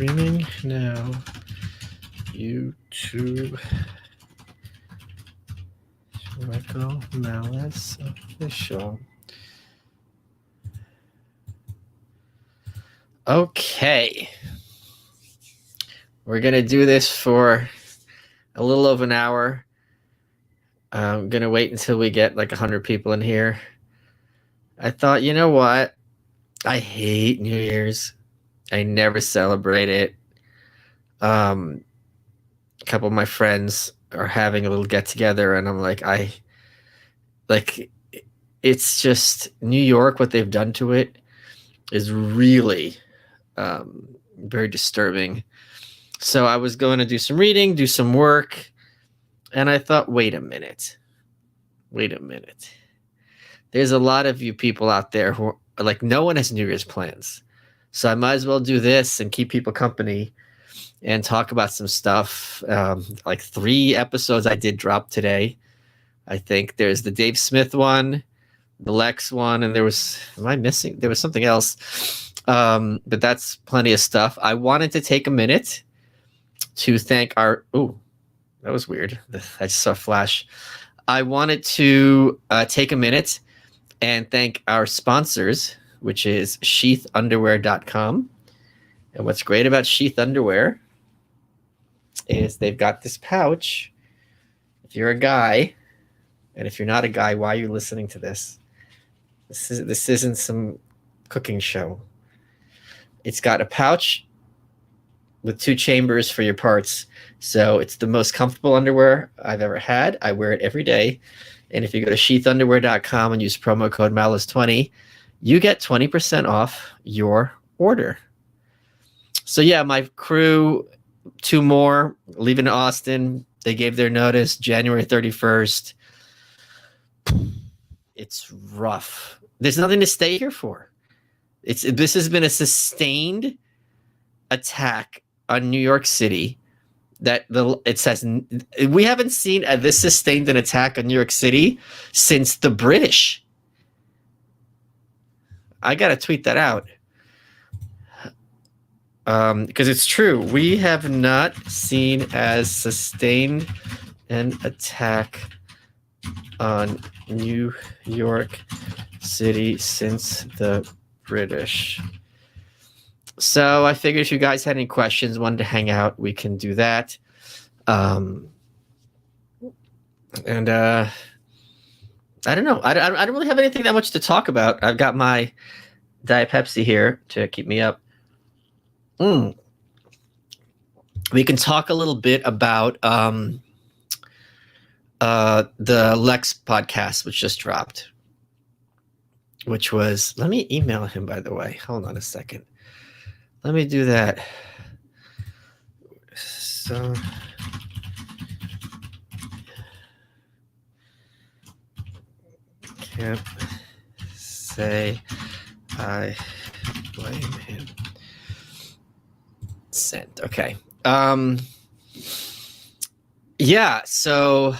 Streaming now. YouTube. Michael Malice Official. Okay. We're going to do this for a little over an hour. I'm going to wait until we get like 100 people in here. I thought, you know what? I hate New Year's. I never celebrate it. A couple of my friends are having a little get together, and I'm like, it's just New York. What they've done to it is really very disturbing. So I was going to do some reading, do some work, and I thought, wait a minute. There's a lot of you people out there who are like, no one has New Year's plans. So I might as well do this and keep people company and talk about some stuff. Like 3 episodes I did drop today. I think there's the Dave Smith one, the Lex one, and there was something else. But that's plenty of stuff. I wanted to take a minute to thank our, that was weird. I just saw a flash. I wanted to take a minute and thank our sponsors, which is sheathunderwear.com. And what's great about Sheath Underwear is they've got this pouch. If you're a guy, and if you're not a guy, why are you listening to this? This isn't some cooking show. It's got a pouch with 2 chambers for your parts. So it's the most comfortable underwear I've ever had. I wear it every day. And if you go to sheathunderwear.com and use promo code Malice20, you get 20% off your order. So yeah, my crew, 2 more, leaving Austin. They gave their notice January 31st. It's rough. There's nothing to stay here for. This has been a sustained attack on New York City. It says we haven't seen this sustained an attack on New York City since the British. I gotta tweet that out because it's true. We have not seen as sustained an attack on New York City since the British. So I figured if you guys had any questions, wanted to hang out, we can do that. And I don't know. I don't really have anything that much to talk about. I've got my Diet Pepsi here to keep me up. We can talk a little bit about the Lex podcast, which just dropped, which was, let me email him, by the way. Hold on a second. Let me do that. So can't say I blame him. Sent. Okay. Yeah, so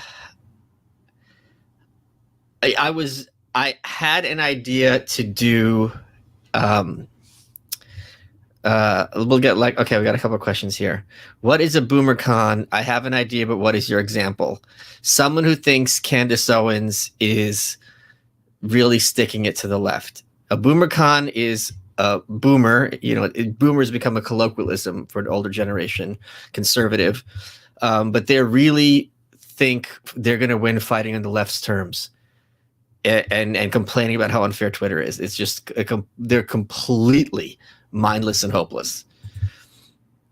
I had an idea to do we'll get we got a couple of questions here. What is a boomer con? I have an idea, but what is your example? Someone who thinks Candace Owens is really sticking it to the left. A boomer con is a boomer. Boomers become a colloquialism for an older generation, conservative. But they really think they're going to win fighting on the left's terms and complaining about how unfair Twitter is. It's just, they're completely mindless and hopeless.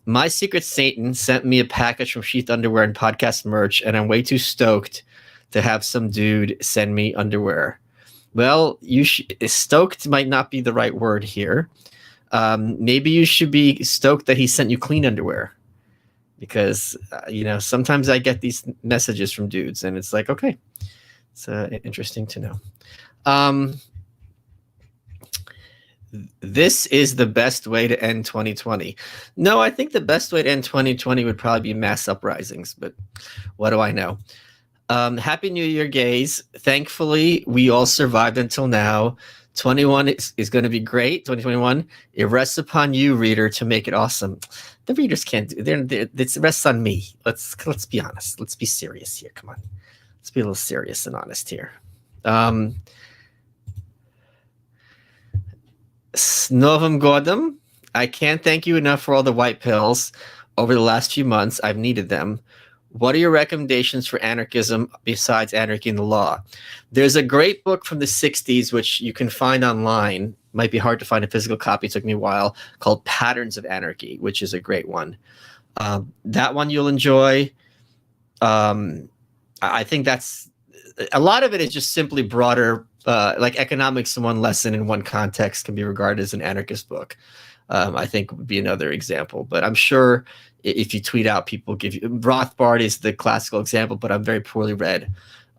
My Secret Satan sent me a package from Sheath Underwear and podcast merch, and I'm way too stoked to have some dude send me underwear. Well, stoked might not be the right word here. Maybe you should be stoked that he sent you clean underwear, because sometimes I get these messages from dudes, and it's like, okay, it's interesting to know. This is the best way to end 2020. No, I think the best way to end 2020 would probably be mass uprisings, but what do I know? Happy New Year, gays. Thankfully, we all survived until now. 21 is going to be great. 2021. It rests upon you, reader, to make it awesome. The readers can't do. It rests on me. Let's be honest. Let's be serious here. Come on. Let's be a little serious and honest here. Novum Godum. I can't thank you enough for all the white pills over the last few months. I've needed them. What are your recommendations for anarchism besides Anarchy in the Law? There's a great book from the 60s, which you can find online. Might be hard to find a physical copy. It took me a while, called Patterns of Anarchy, which is a great one. That one you'll enjoy. I think that's a lot of it is just simply broader, like economics in one lesson in one context can be regarded as an anarchist book. I think would be another example, but I'm sure if you tweet out, people give you Rothbard is the classical example, but I'm very poorly read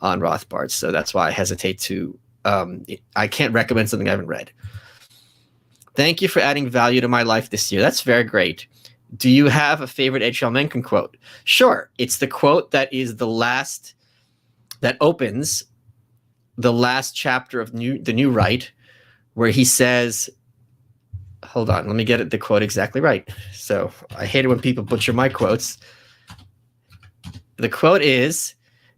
on Rothbard. So that's why I hesitate to, I can't recommend something I haven't read. Thank you for adding value to my life this year. That's very great. Do you have a favorite H.L. Mencken quote? Sure. It's the quote that is the last, that opens the last chapter of the New Right, where he says, hold on, let me get the quote exactly right. So I hate it when people butcher my quotes. The quote is,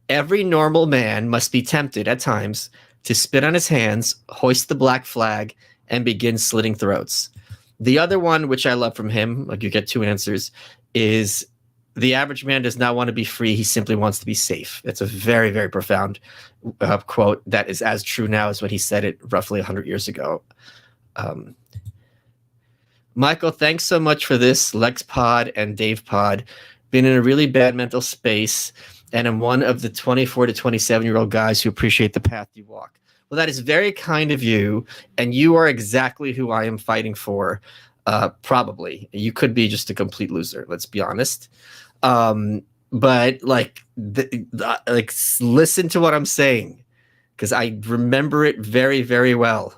every normal man must be tempted at times to spit on his hands, hoist the black flag, and begin slitting throats. The other one, which I love from him, like you get two answers, is the average man does not want to be free. He simply wants to be safe. It's a very, very profound quote that is as true now as when he said it roughly 100 years ago. Michael, thanks so much for this. Lex Pod and Dave Pod. Been in a really bad mental space, and I'm one of the 24 to 27-year-old guys who appreciate the path you walk. Well, that is very kind of you, and you are exactly who I am fighting for, probably. You could be just a complete loser, let's be honest. But like listen to what I'm saying, because I remember it very, very well.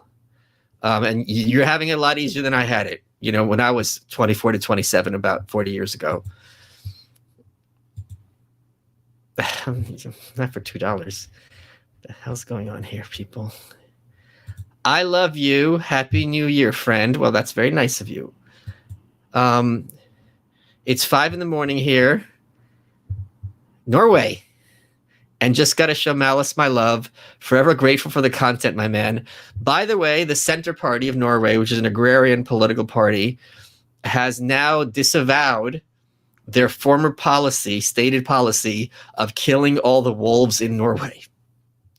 And you're having it a lot easier than I had it, you know, when I was 24 to 27 about 40 years ago. Not for $2. What the hell's going on here, people? I love you. Happy New Year, friend. Well, that's very nice of you. It's 5 a.m. here. Norway. And just got to show Malice my love. Forever grateful for the content, my man. By the way, the Center Party of Norway, which is an agrarian political party, has now disavowed their former policy, stated policy, of killing all the wolves in Norway.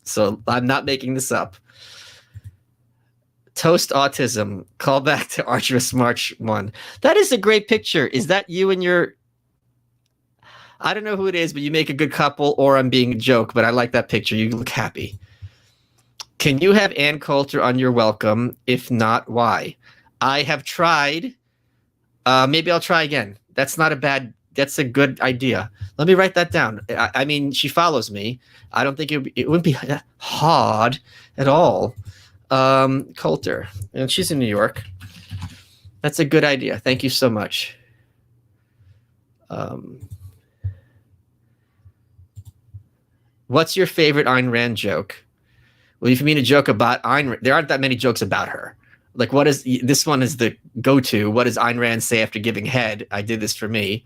So I'm not making this up. Toast autism. Call back to Arduous March 1. That is a great picture. Is that you and your... I don't know who it is, but you make a good couple, or I'm being a joke, but I like that picture. You look happy. Can you have Ann Coulter on your welcome? If not, why? I have tried. Maybe I'll try again. That's a good idea. Let me write that down. I mean, she follows me. I don't think it wouldn't be hard at all. Coulter. And she's in New York. That's a good idea. Thank you so much. What's your favorite Ayn Rand joke? Well, if you mean a joke about Ayn Rand, there aren't that many jokes about her. Like, what is this one is the go-to. What does Ayn Rand say after giving head? I did this for me.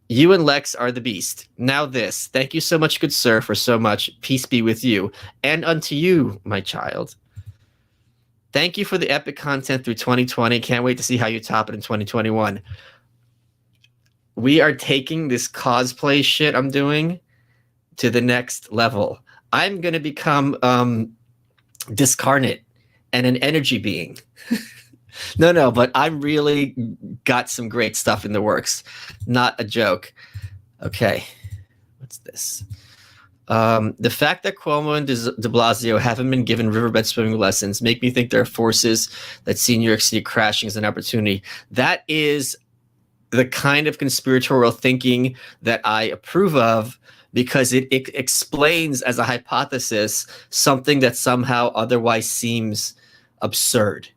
You and Lex are the beast. Now this. Thank you so much, good sir, for so much. Peace be with you. And unto you, my child. Thank you for the epic content through 2020. Can't wait to see how you top it in 2021. We are taking this cosplay shit I'm doing to the next level. I'm going to become discarnate and an energy being. No, but I'm really got some great stuff in the works. Not a joke. Okay. What's this? The fact that Cuomo and de Blasio haven't been given riverbed swimming lessons make me think there are forces that see New York City crashing as an opportunity. That is the kind of conspiratorial thinking that I approve of, because it explains as a hypothesis something that somehow otherwise seems absurd.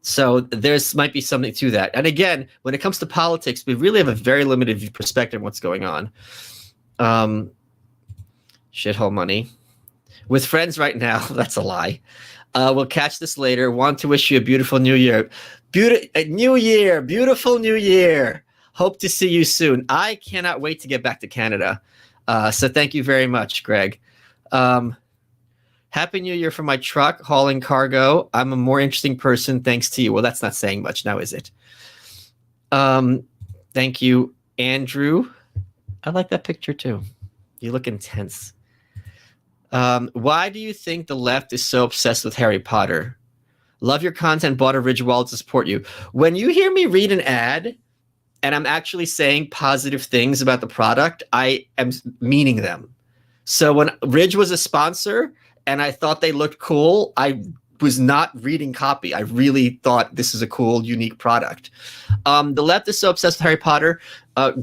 So there's might be something to that. And again, when it comes to politics, we really have a very limited perspective of what's going on. Shithole money. With friends right now. That's a lie. We'll catch this later. Want to wish you a beautiful new year. New year. Beautiful new year. Hope to see you soon. I cannot wait to get back to Canada. So thank you very much, Greg. Happy New Year for my truck hauling cargo. I'm a more interesting person thanks to you. Well, that's not saying much now, is it? Thank you, Andrew. I like that picture too. You look intense. Why do you think the left is so obsessed with Harry Potter? Love your content, bought a Ridge wallet to support you. When you hear me read an ad and I'm actually saying positive things about the product, I am meaning them. So when Ridge was a sponsor and I thought they looked cool, I was not reading copy. I really thought this is a cool, unique product. The left is so obsessed with Harry Potter.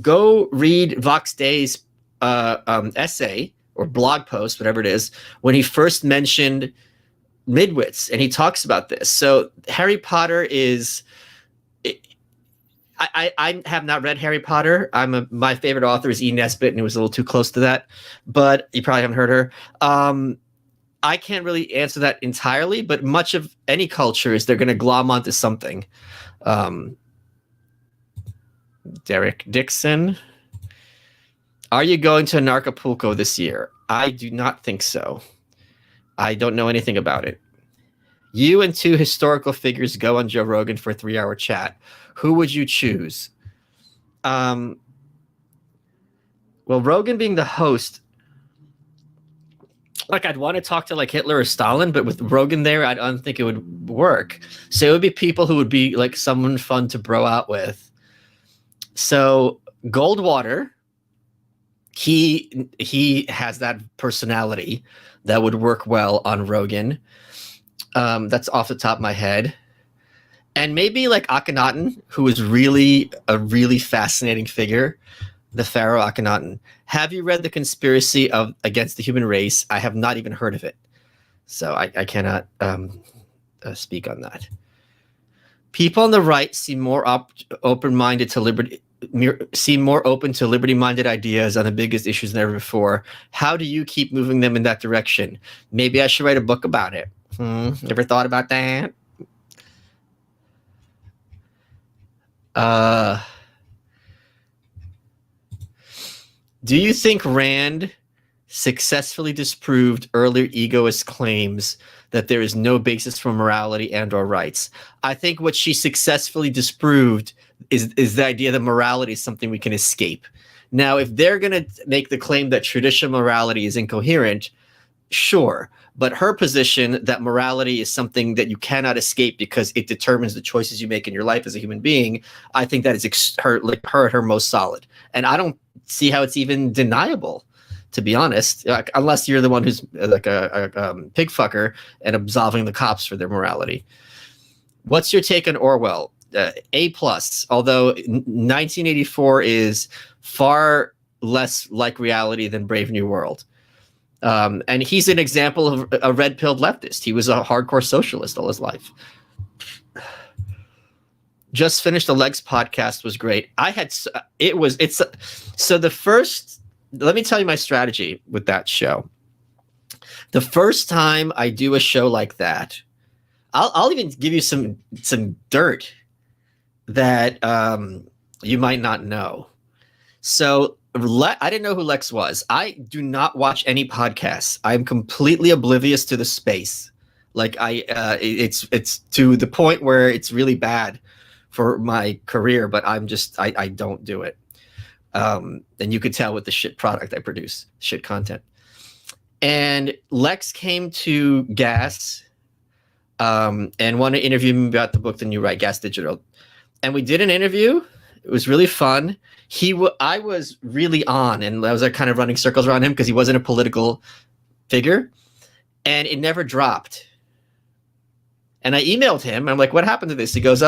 Go read Vox Day's essay or blog post, whatever it is, when he first mentioned midwits, and he talks about this. So Harry Potter is... I have not read Harry Potter. My favorite author is E. Nesbitt, and it was a little too close to that. But you probably haven't heard her. I can't really answer that entirely, but much of any culture is they're going to glom onto something. Derek Dixon. Are you going to Acapulco this year? I do not think so. I don't know anything about it. You and two historical figures go on Joe Rogan for a 3-hour chat. Who would you choose? Well, Rogan being the host, like I'd want to talk to like Hitler or Stalin, but with Rogan there, I don't think it would work. So it would be people who would be like someone fun to bro out with. So Goldwater, he has that personality that would work well on Rogan. That's off the top of my head. And maybe like Akhenaten, who is really a really fascinating figure, the Pharaoh Akhenaten. Have you read The Conspiracy Against the Human Race? I have not even heard of it. So I cannot speak on that. People on the right seem more open-minded to liberty, seem more open to liberty-minded ideas on the biggest issues than ever before. How do you keep moving them in that direction? Maybe I should write a book about it. Ever thought about that? Do you think Rand successfully disproved earlier egoist claims that there is no basis for morality and or rights? I think what she successfully disproved is the idea that morality is something we can escape. Now, if they're going to make the claim that traditional morality is incoherent, sure. But her position that morality is something that you cannot escape because it determines the choices you make in your life as a human being, I think that is her most solid. And I don't see how it's even deniable, to be honest, unless you're the one who's like a pig fucker and absolving the cops for their morality. What's your take on Orwell? A+, although 1984 is far less like reality than Brave New World. And he's an example of a red-pilled leftist. He was a hardcore socialist all his life. Just finished the Legs podcast, was great. So the first, let me tell you my strategy with that show. The first time I do a show like that, I'll even give you some dirt that you might not know. So I didn't know who Lex was. I do not watch any podcasts. I'm completely oblivious to the space. Like it's to the point where it's really bad for my career, but I don't do it. And you could tell with the shit product I produce, shit content. And Lex came to Gas and wanted to interview me about the book, The New Right, Gas Digital. And we did an interview. It was really fun. I was really on, and I was kind of running circles around him because he wasn't a political figure, and it never dropped. And I emailed him. I'm like, what happened to this? He goes,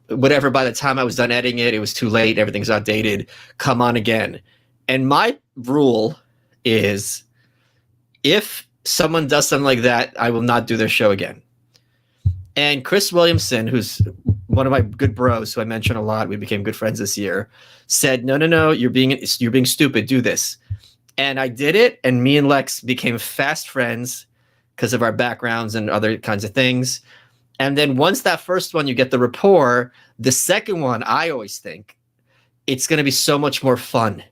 whatever. By the time I was done editing it, it was too late. Everything's outdated. Come on again. And my rule is if someone does something like that, I will not do their show again. And Chris Williamson, who's one of my good bros, who I mention a lot, we became good friends this year, said, no, you're being stupid. Do this. And I did it, and me and Lex became fast friends because of our backgrounds and other kinds of things. And then once that first one, you get the rapport, the second one, I always think it's going to be so much more fun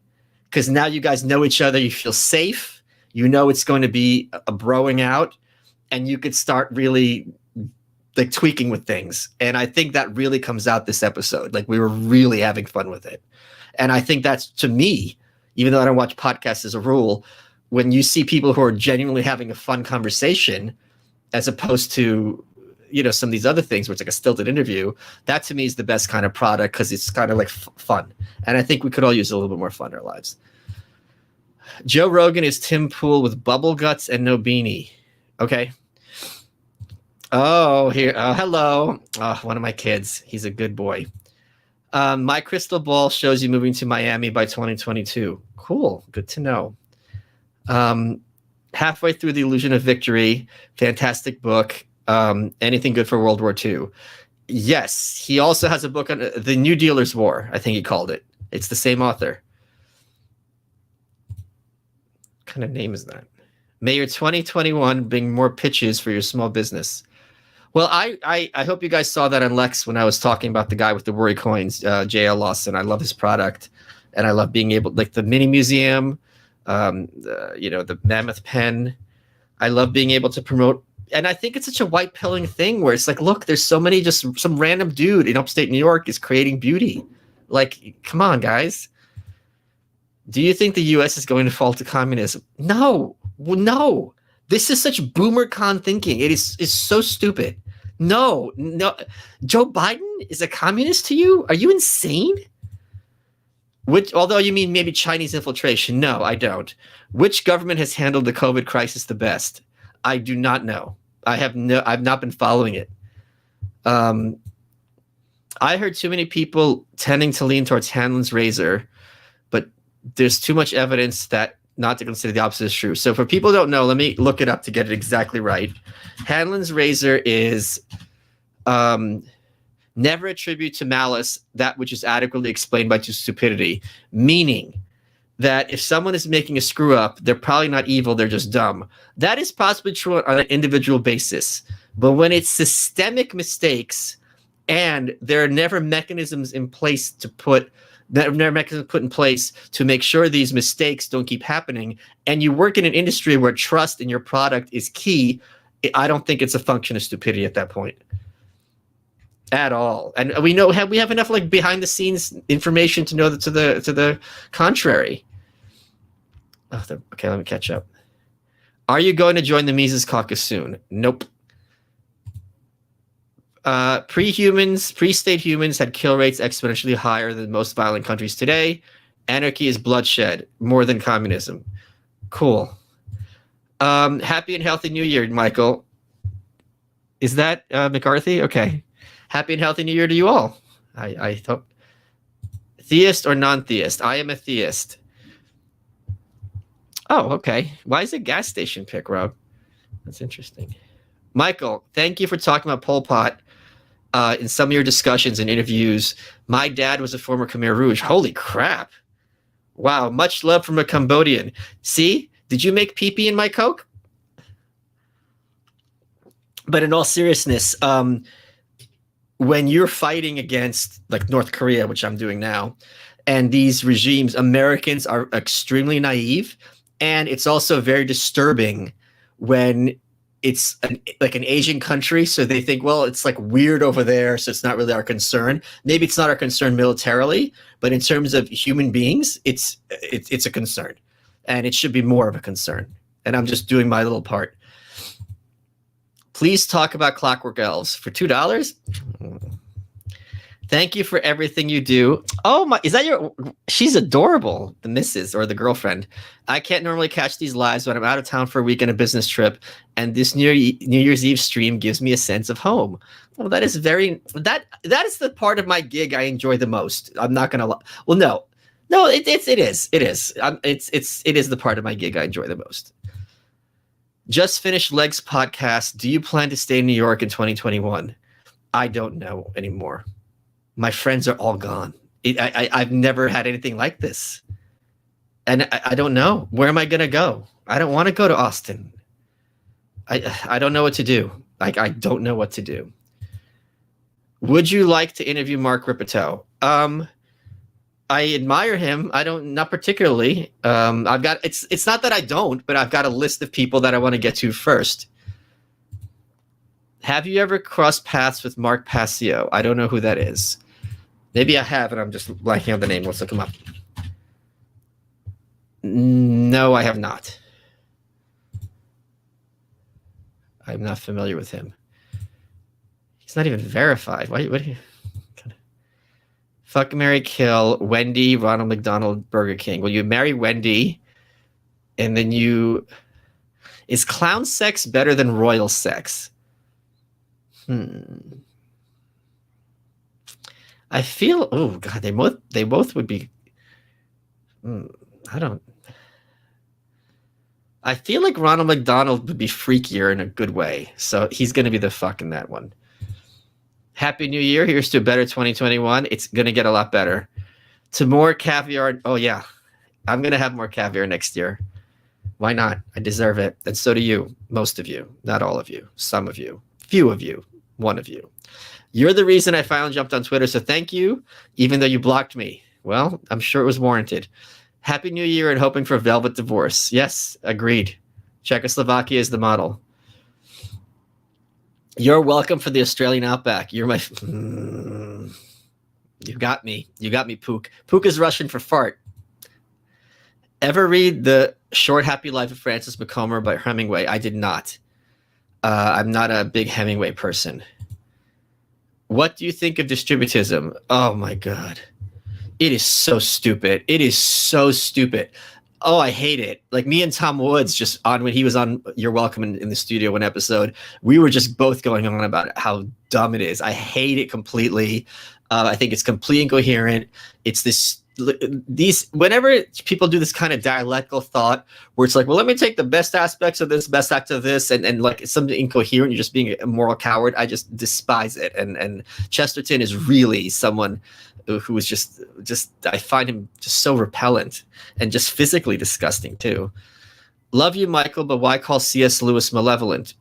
because now you guys know each other. You feel safe. You know it's going to be a broing out, and you could start really like tweaking with things. And I think that really comes out this episode. Like we were really having fun with it. And I think that's, to me, even though I don't watch podcasts as a rule, when you see people who are genuinely having a fun conversation as opposed to, you know, some of these other things where it's like a stilted interview, that to me is the best kind of product because it's kind of like fun. And I think we could all use a little bit more fun in our lives. Joe Rogan is Tim Pool with bubble guts and no beanie. Okay. Oh, here. Hello. One of my kids. He's a good boy. My crystal ball shows you moving to Miami by 2022. Cool. Good to know. Halfway through The Illusion of Victory. Fantastic book. Anything good for World War II? Yes. He also has a book on the New Dealer's War, I think he called it. It's the same author. What kind of name is that? May your 2021 bring more pitches for your small business. Well, I hope you guys saw that on Lex when I was talking about the guy with the worry coins, JL Lawson. I love his product, and I love being able, like the mini museum, the mammoth pen. I love being able to promote, and I think it's such a white pilling thing where it's like, look, there's so many, just some random dude in upstate New York is creating beauty. Like, come on, guys. Do you think the U.S. is going to fall to communism? No. This is such boomer con thinking. It's so stupid. No. Joe Biden is a communist to you? Are you insane? Although you mean maybe Chinese infiltration. No, I don't. Which government has handled the COVID crisis the best? I do not know. I've not been following it. I heard too many people tending to lean towards Hanlon's razor, but there's too much evidence that not to consider the opposite is true. So for people who don't know, let me look it up to get it exactly right. Hanlon's razor is never attribute to malice that which is adequately explained by stupidity, meaning that if someone is making a screw up, they're probably not evil, they're just dumb. That is possibly true on an individual basis. But when it's systemic mistakes and there are never mechanisms in place to put in place to make sure these mistakes don't keep happening, and you work in an industry where trust in your product is key, I don't think it's a function of stupidity at that point at all. And we have enough like behind the scenes information to know that to the contrary. Okay, let me catch up. Are you going to join the Mises Caucus soon? Nope. Pre-state humans had kill rates exponentially higher than most violent countries today. Anarchy is bloodshed, more than communism. Cool. Happy and healthy New Year, Michael. Is that McCarthy? Okay. Happy and healthy New Year to you all. I thought. Theist or non-theist? I am a theist. Oh, okay. Why is it gas station pick, Rob? That's interesting. Michael, thank you for talking about Pol Pot. In some of your discussions and interviews, my dad was a former Khmer Rouge. Holy crap. Wow, much love from a Cambodian. See, did you make pee-pee in my Coke? But in all seriousness, when you're fighting against like North Korea, which I'm doing now, and these regimes, Americans are extremely naive, and it's also very disturbing when it's like an Asian country, so they think, well, it's like weird over there, so it's not really our concern. Maybe it's not our concern militarily, but in terms of human beings, it's a concern, and it should be more of a concern. And I'm just doing my little part. Please talk about Clockwork Elves for $2. Thank you for everything you do. Oh my, is that your? She's adorable, the missus or the girlfriend. I can't normally catch these lives when I'm out of town for a week on a business trip, and this New Year's Eve stream gives me a sense of home. Well, that is that is the part of my gig I enjoy the most. I'm not gonna lie. Well, no, it is. It is the part of my gig I enjoy the most. Just finished Legs podcast. Do you plan to stay in New York in 2021? I don't know anymore. My friends are all gone. I've never had anything like this. And I don't know. Where am I going to go? I don't want to go to Austin. I don't know what to do. Like, I don't know what to do. Would you like to interview Mark Ripito? I admire him. I don't, not particularly. I've got, it's not that I don't, but I've got a list of people that I want to get to first. Have you ever crossed paths with Mark Passio? I don't know who that is. Maybe I have, and I'm just blanking on the name. Let's look him up. No, I have not. I'm not familiar with him. He's not even verified. What do you? Fuck, marry, kill Wendy, Ronald McDonald, Burger King. Will you marry Wendy? And then you... Is clown sex better than royal sex? I feel... Oh, God, they both would be... I don't... I feel like Ronald McDonald would be freakier in a good way. So he's going to be the fuck in that one. Happy New Year. Here's to a better 2021. It's going to get a lot better. To more caviar. Oh, yeah. I'm going to have more caviar next year. Why not? I deserve it. And so do you. Most of you. Not all of you. Some of you. Few of you. One of you. You're the reason I finally jumped on Twitter, so thank you, even though you blocked me. Well, I'm sure it was warranted. Happy New Year and hoping for a velvet divorce. Yes, agreed. Czechoslovakia is the model. You're welcome for the Australian Outback. You're my... You got me. You got me, Pook. Pook is Russian for fart. Ever read The Short Happy Life of Francis Macomber by Hemingway? I did not. I'm not a big Hemingway person. What do you think of distributism? Oh, my God. It is so stupid. It is so stupid. Oh, I hate it. Like me and Tom Woods just on when he was on You're Welcome in the studio one episode, we were just both going on about how dumb it is. I hate it completely. I think it's completely incoherent. It's whenever people do this kind of dialectical thought where it's like, well, let me take the best aspects of this, best act of this, and like it's something incoherent, you're just being a moral coward. I just despise it. And Chesterton is really someone who is just I find him just so repellent and just physically disgusting too. Love you, Michael, but why call C.S. Lewis malevolent?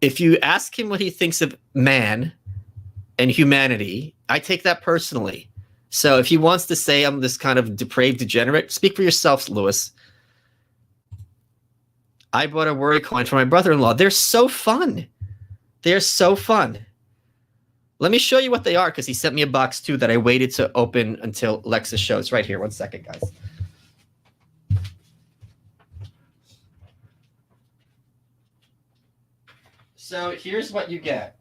If you ask him what he thinks of man and humanity, I take that personally. So if he wants to say I'm this kind of depraved degenerate, speak for yourself, Lewis. I bought a worry coin for my brother-in-law. They're so fun. They're so fun. Let me show you what they are, because he sent me a box too that I waited to open until Lexus shows. It's right here. 1 second, guys. So here's what you get.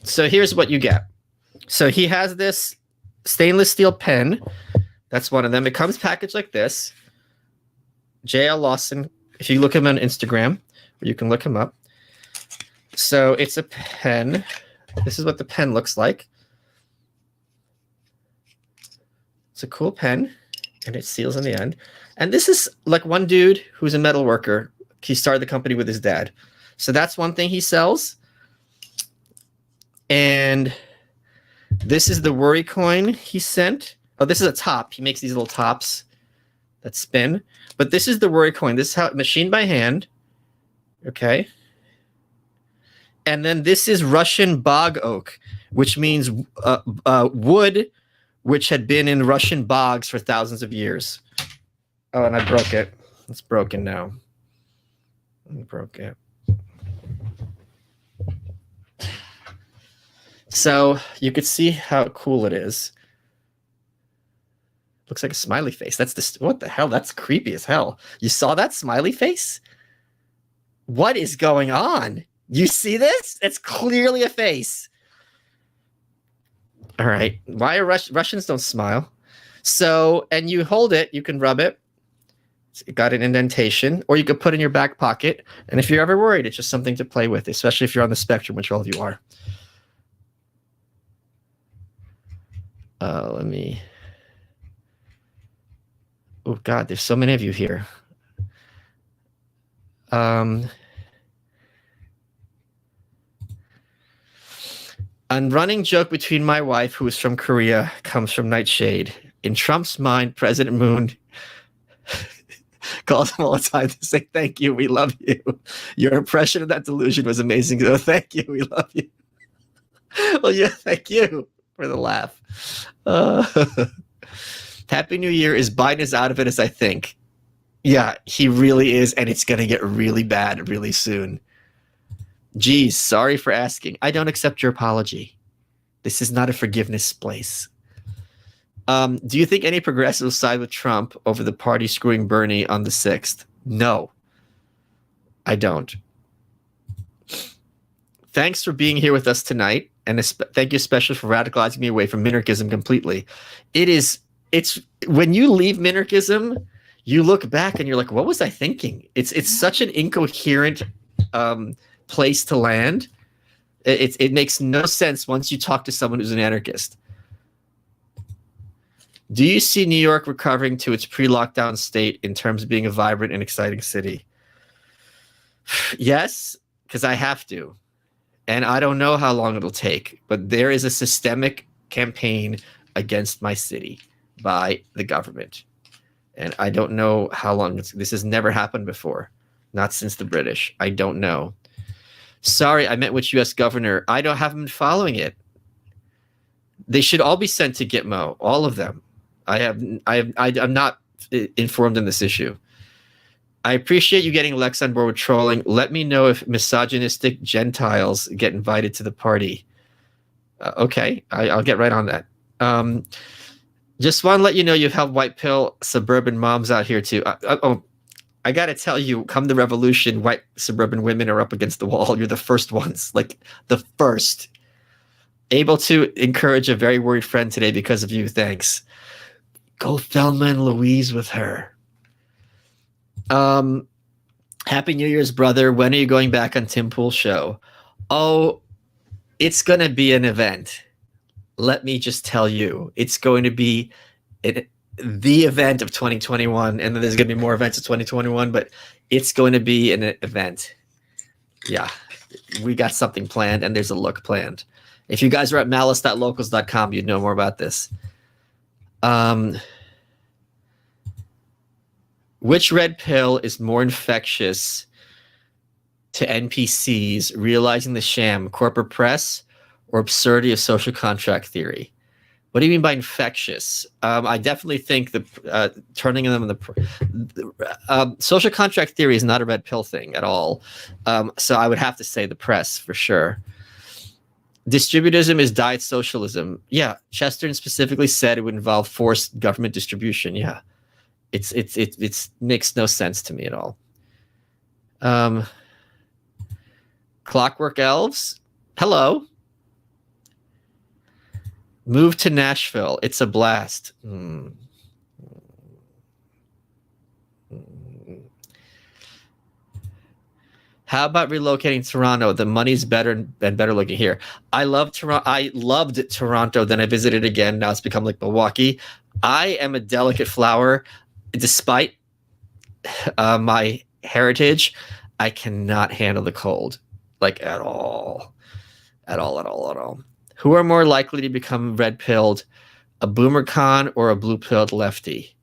So here's what you get. So he has this stainless steel pen. That's one of them. It comes packaged like this. J.L. Lawson, if you look him on Instagram, or you can look him up. So it's a pen. This is what the pen looks like. It's a cool pen, and it seals in the end. And this is like one dude who's a metal worker. He started the company with his dad. So that's one thing he sells. And this is the worry coin he sent. Oh, this is a top. He makes these little tops that spin. But this is the worry coin. This is how machined by hand. Okay. And then this is Russian bog oak, which means wood which had been in Russian bogs for thousands of years. Oh, and I broke it. It's broken now. I broke it. So you could see how cool it is. Looks like a smiley face. That's the what the hell? That's creepy as hell. You saw that smiley face? What is going on? You see this? It's clearly a face. All right. Why are Russians don't smile? So, and you hold it, you can rub it. It got an indentation, or you could put it in your back pocket. And if you're ever worried, it's just something to play with, especially if you're on the spectrum, which all of you are. Let me. Oh God, there's so many of you here. A running joke between my wife, who is from Korea, comes from Nightshade. In Trump's mind, President Moon calls him all the time to say, thank you, we love you. Your impression of that delusion was amazing. So thank you, we love you. Well, yeah, thank you for the laugh. Happy New Year. Is Biden as out of it as I think? Yeah, he really is, and it's going to get really bad really soon. Geez, sorry for asking. I don't accept your apology. This is not a forgiveness place. Do you think any progressives side with Trump over the party screwing Bernie on the 6th? No, I don't. Thanks for being here with us tonight, and thank you especially for radicalizing me away from minarchism completely. It's when you leave minarchism, you look back and you're like, what was I thinking? It's such an incoherent place to land. It makes no sense once you talk to someone who's an anarchist. Do you see New York recovering to its pre-lockdown state in terms of being a vibrant and exciting city? Yes, because I have to. And I don't know how long it'll take, but there is a systemic campaign against my city by the government. And I don't know how long. This has never happened before, not since the British. I don't know. Sorry, I met which U.S. governor. I haven't been following it. They should all be sent to Gitmo, all of them. I'm not informed on this issue. I appreciate you getting Lex on board with trolling. Let me know if misogynistic Gentiles get invited to the party. Okay, I'll get right on that. Just want to let you know you've helped white pill suburban moms out here too. I got to tell you, come the revolution, white suburban women are up against the wall. You're the first ones, like the first. Able to encourage a very worried friend today because of you. Thanks. Go Thelma and Louise with her. Happy New Year's, brother. When are you going back on Tim Pool's show? Oh, it's going to be an event. Let me just tell you, it's going to be the event of 2021, and then there's going to be more events of 2021, but it's going to be an event. Yeah, we got something planned, and there's a look planned. If you guys are at malice.locals.com, you'd know more about this. Which red pill is more infectious to NPCs realizing the sham, corporate press, or absurdity of social contract theory? What do you mean by infectious? I definitely think the turning them in the social contract theory is not a red pill thing at all. So I would have to say the press for sure. Distributism is diet socialism. Yeah, Chesterton specifically said it would involve forced government distribution. Yeah, it makes no sense to me at all. Clockwork Elves, hello. Move to Nashville. It's a blast. How about relocating Toronto? The money's better and better looking here. I love Toronto. I loved Toronto. Then I visited again. Now it's become like Milwaukee. I am a delicate flower. Despite my heritage, I cannot handle the cold, like at all. Who are more likely to become red-pilled, a boomer con or a blue-pilled lefty?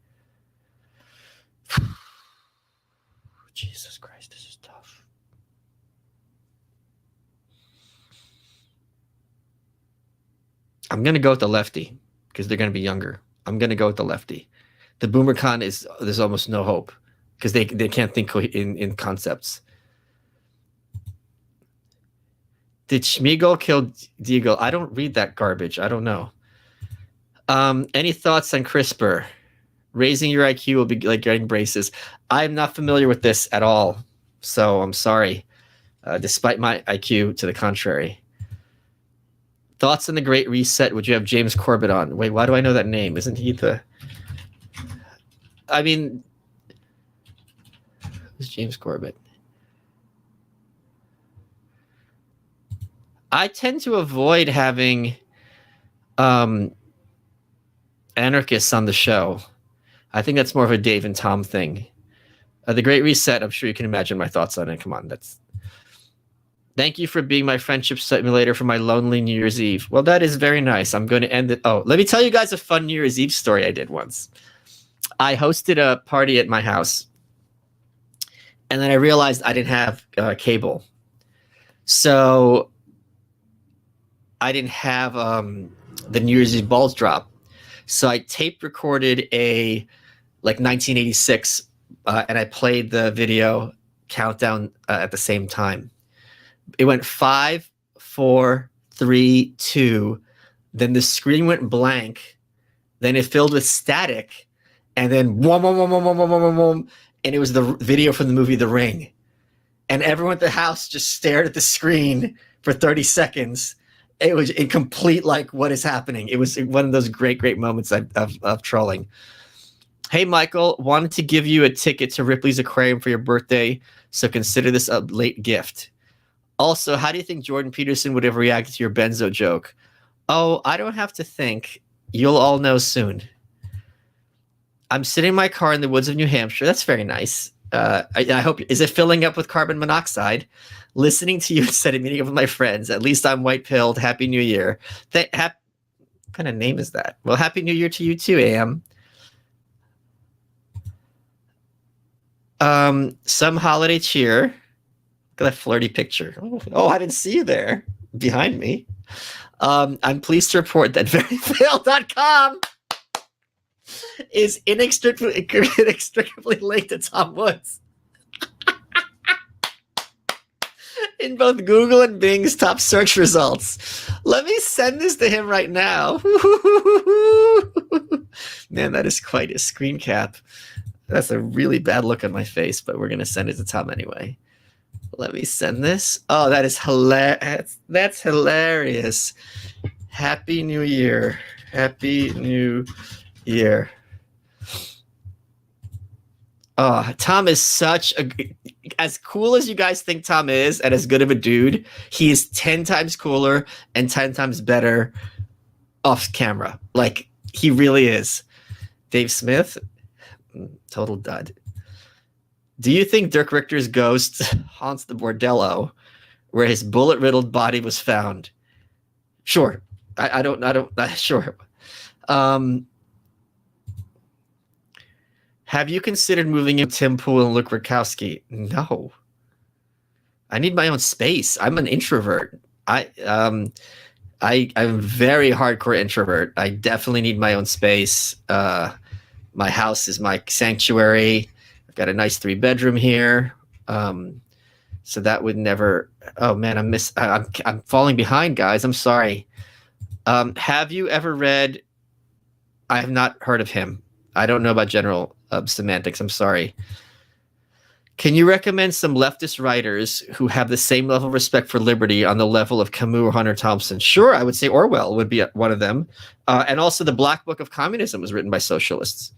Jesus Christ, this is tough. I'm going to go with the lefty because they're going to be younger. I'm going to go with the lefty. The boomer con there's almost no hope because they can't think in concepts. Did Schmeagol kill Deagle? I don't read that garbage. I don't know. Any thoughts on CRISPR? Raising your IQ will be like getting braces. I'm not familiar with this at all, so I'm sorry. Despite my IQ to the contrary. Thoughts on the Great Reset? Would you have James Corbett on? Wait, why do I know that name? Isn't he the... I mean... Who's James Corbett? I tend to avoid having anarchists on the show. I think that's more of a Dave and Tom thing. The Great Reset, I'm sure you can imagine my thoughts on it. Come on, Thank you for being my friendship simulator for my lonely New Year's Eve. Well, that is very nice. I'm going to end it. Oh, let me tell you guys a fun New Year's Eve story I did once. I hosted a party at my house, and then I realized I didn't have cable. So I didn't have the New Year's Eve balls drop. So I tape recorded a like 1986, and I played the video countdown at the same time. It went 5, 4, 3, 2. Then the screen went blank. Then it filled with static, and then wom, wom, wom, wom, wom, wom, wom, wom, and it was the video from the movie The Ring. And everyone at the house just stared at the screen for 30 seconds. It was in complete, like, what is happening? It was one of those great, great moments of trolling. Hey, Michael, wanted to give you a ticket to Ripley's Aquarium for your birthday, so consider this a late gift. Also, how do you think Jordan Peterson would have reacted to your benzo joke? Oh, I don't have to think. You'll all know soon. I'm sitting in my car in the woods of New Hampshire. That's very nice. I hope, is it filling up with carbon monoxide? Listening to you instead of meeting up with my friends. At least I'm white pilled. Happy New Year. What kind of name is that? Well, Happy New Year to you too, AM. Some holiday cheer. Look at that flirty picture. Oh, I didn't see you there behind me. I'm pleased to report that veryfail.com is inextricably linked to Tom Woods in both Google and Bing's top search results. Let me send this to him right now. Man, that is quite a screen cap. That's a really bad look on my face, but we're going to send it to Tom anyway. Let me send this. Oh, that is hilarious. That's hilarious. Happy New Year. Happy New Year. Oh, Tom is such a, as cool as you guys think Tom is, and as good of a dude, he is 10 times cooler and 10 times better off camera. Like, he really is. Dave Smith, total dud. Do you think Dirk Richter's ghost haunts the bordello where his bullet-riddled body was found? Sure. I don't, sure. Have you considered moving in Tim Pool and Luke Rakowski? No. I need my own space. I'm an introvert. I'm a very hardcore introvert. I definitely need my own space. My house is my sanctuary. I've got a nice 3-bedroom here. So that would never. Oh man, I'm falling behind, guys. I'm sorry. Have you ever read? I have not heard of him. I don't know about general semantics. I'm sorry. Can you recommend some leftist writers who have the same level of respect for liberty on the level of Camus or Hunter Thompson? Sure, I would say Orwell would be one of them. And also the Black Book of Communism was written by socialists.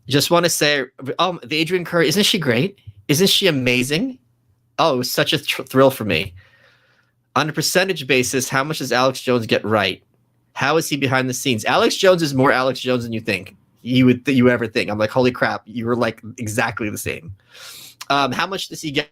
Just want to say, the Adrienne Curry, isn't she great? Isn't she amazing? Oh, it was such a thrill for me. On a percentage basis, how much does Alex Jones get right? How is he behind the scenes? Alex Jones is more Alex Jones than you think. You ever think. I'm like, holy crap, you were like exactly the same. How much does he get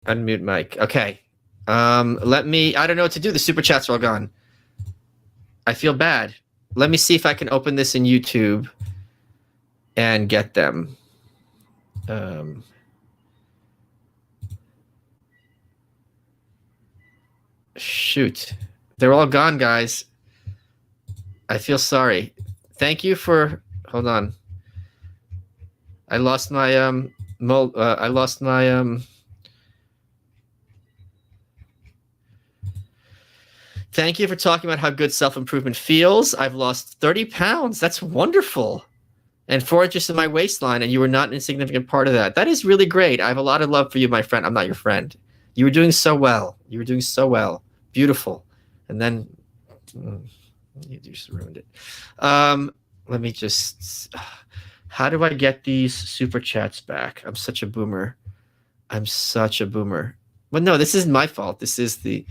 Unmute mic. Okay. Let me. I don't know what to do. The super chats are all gone. I feel bad. Let me see if I can open this in YouTube and get them. Shoot. They're all gone, guys. I feel sorry. Thank you for. Hold on. I lost my I lost my Thank you for talking about how good self-improvement feels. I've lost 30 pounds. That's wonderful. And 4 inches in my waistline, and you were not an insignificant part of that. That is really great. I have a lot of love for you, my friend. I'm not your friend. You were doing so well. You were doing so well. Beautiful. And then you just ruined it. Let me just... How do I get these super chats back? I'm such a boomer. I'm such a boomer. Well, no, this isn't my fault. This is the...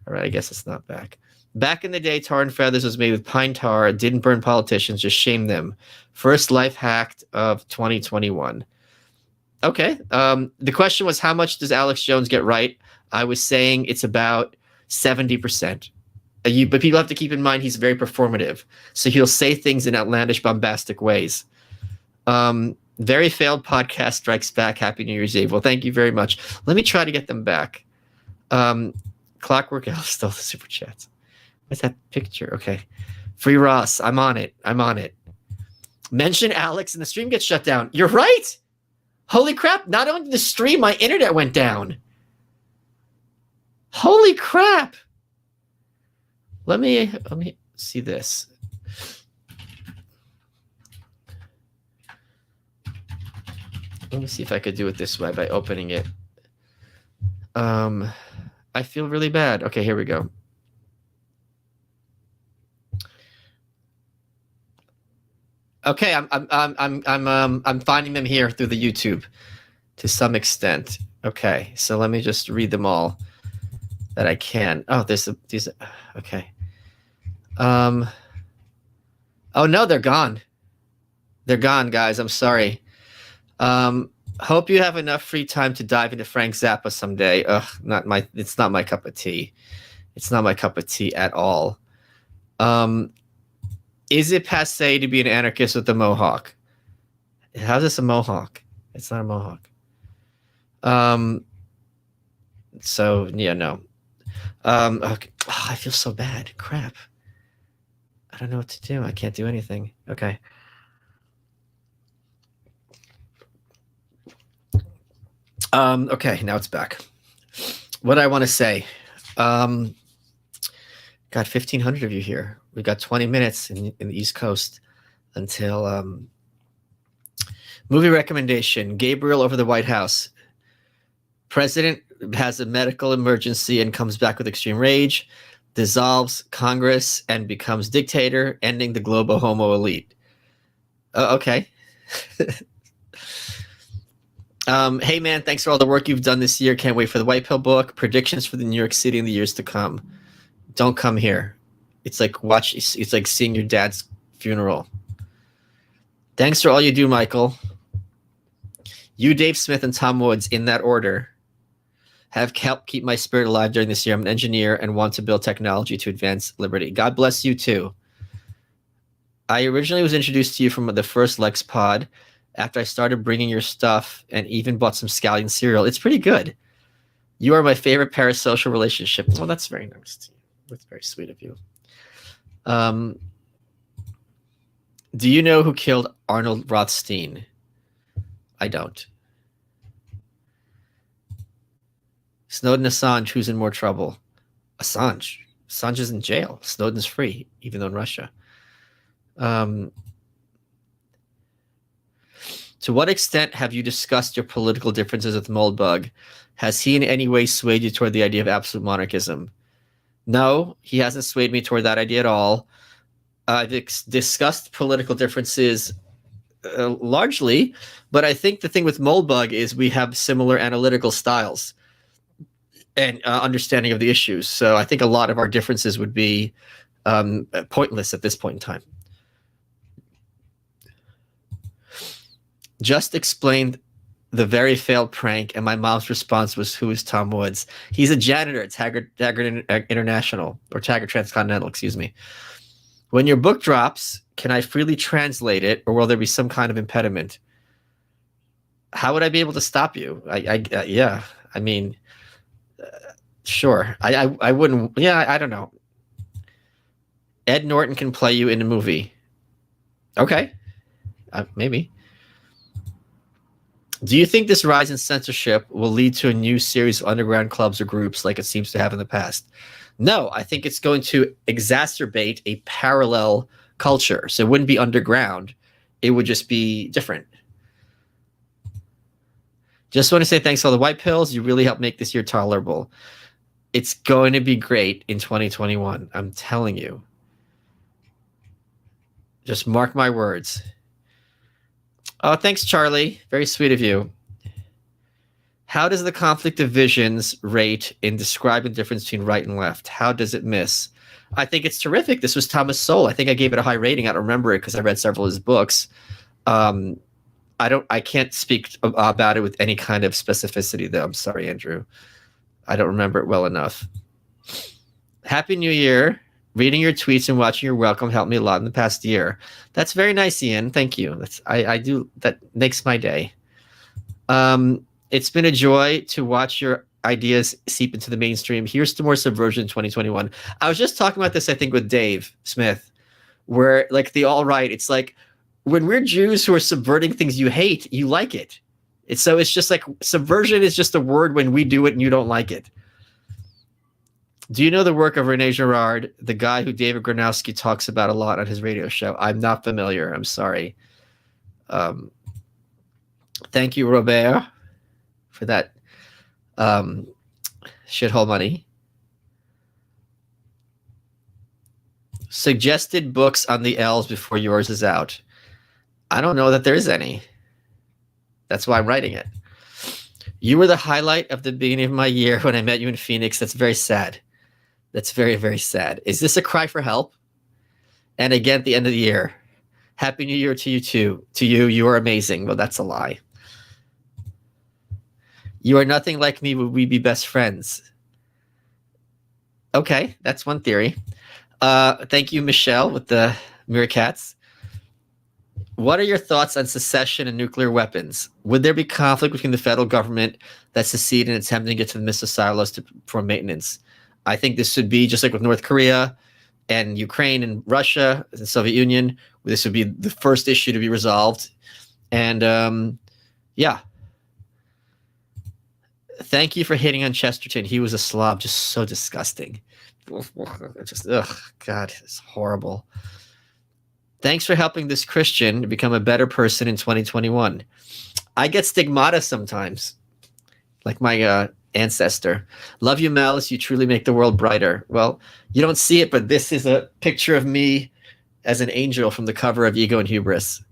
All right, I guess it's not back. Back in the day, tar and feathers was made with pine tar. It didn't burn politicians, just shame them. First life hacked of 2021. Okay. The question was, how much does Alex Jones get right? I was saying it's about 70%. But people have to keep in mind he's very performative. So he'll say things in outlandish, bombastic ways. Very failed podcast strikes back. Happy New Year's Eve. Well, thank you very much. Let me try to get them back. Clockwork Alice stole the super chats. What's that picture? Okay. Free Ross. I'm on it. I'm on it. Mention Alex and the stream gets shut down. You're right. Holy crap. Not only the stream, my internet went down. Holy crap. Let me see this. Let me see if I could do it this way by opening it. I feel really bad. Okay, here we go. Okay, I'm finding them here through the YouTube to some extent. Okay, so let me just read them all that I can. Oh, there's these. Okay. Oh no, they're gone. They're gone, guys. I'm sorry. Hope you have enough free time to dive into Frank Zappa someday. Ugh, it's not my cup of tea. It's not my cup of tea at all. Is it passe to be an anarchist with a mohawk? How's this a mohawk? It's not a mohawk. So yeah, no. Okay. Oh, I feel so bad. Crap. I don't know what to do. I can't do anything. Okay. Okay, now it's back. What I want to say. Got 1,500 of you here. We got 20 minutes in the East Coast until movie recommendation. Gabriel over the White House. President has a medical emergency and comes back with extreme rage, dissolves Congress and becomes dictator, ending the global homo elite. Okay. Hey man, thanks for all the work you've done this year. Can't wait for the White Pill book. Predictions for the New York City in the years to come. Don't come here. It's like it's like seeing your dad's funeral. Thanks for all you do, Michael. You, Dave Smith, and Tom Woods, in that order, have helped keep my spirit alive during this year. I'm an engineer and want to build technology to advance liberty. God bless you too. I originally was introduced to you from the first Lex Pod after I started bringing your stuff and even bought some scallion cereal. It's pretty good. You are my favorite parasocial relationship. Well, that's very nice to you. That's very sweet of you. Do you know who killed Arnold Rothstein? I don't. Snowden, Assange, who's in more trouble? Assange. Assange is in jail. Snowden's free, even though in Russia. To what extent have you discussed your political differences with Moldbug? Has he in any way swayed you toward the idea of absolute monarchism? No, he hasn't swayed me toward that idea at all. I've discussed political differences largely, but I think the thing with Moldbug is we have similar analytical styles and understanding of the issues. So I think a lot of our differences would be pointless at this point in time. Just explained The very failed prank, and my mom's response was, "Who is Tom Woods?" He's a janitor at Taggart International, or Taggart Transcontinental, excuse me. When your book drops, can I freely translate it, or will there be some kind of impediment? How would I be able to stop you? Yeah. I mean, sure. I wouldn't. Yeah, I don't know. Ed Norton can play you in a movie. Okay, maybe. Do you think this rise in censorship will lead to a new series of underground clubs or groups like it seems to have in the past? No, I think it's going to exacerbate a parallel culture. So it wouldn't be underground. It would just be different. Just want to say thanks for all the white pills. You really helped make this year tolerable. It's going to be great in 2021. I'm telling you. Just mark my words. Oh, thanks, Charlie. Very sweet of you. How does the conflict of visions rate in describing the difference between right and left? How does it miss? I think it's terrific. This was Thomas Sowell. I think I gave it a high rating. I don't remember it because I read several of his books. I can't speak about it with any kind of specificity, though. I'm sorry, Andrew. I don't remember it well enough. Happy New Year. Reading your tweets and watching your welcome helped me a lot in the past year. That's very nice, Ian. Thank you. I do. That makes my day. It's been a joy to watch your ideas seep into the mainstream. Here's to more subversion 2021. I was just talking about this, I think, with Dave Smith, where like the alt-right, it's like when we're Jews who are subverting things you hate, you like it. It's just like subversion is just a word when we do it and you don't like it. Do you know the work of Rene Girard, the guy who David Gronowski talks about a lot on his radio show? I'm not familiar. I'm sorry. Thank you, Robert, for that shithole money. Suggested books on the L's before yours is out. I don't know that there is any. That's why I'm writing it. You were the highlight of the beginning of my year when I met you in Phoenix. That's very sad. That's very, very sad. Is this a cry for help? And again, at the end of the year, Happy New Year to you too. To you, you are amazing. Well, that's a lie. You are nothing like me. Would we be best friends? Okay, that's one theory. Thank you, Michelle, with the meerkats. What are your thoughts on secession and nuclear weapons? Would there be conflict between the federal government that secede and attempting to get to the missile silos for maintenance? I think this should be just like with North Korea and Ukraine and Russia and the Soviet Union. This would be the first issue to be resolved. And yeah. Thank you for hitting on Chesterton. He was a slob, just so disgusting. Just, God, it's horrible. Thanks for helping this Christian become a better person in 2021. I get stigmata sometimes, like my ancestor. Love you, Malice. You truly make the world brighter. Well, you don't see it, but this is a picture of me as an angel from the cover of Ego and Hubris.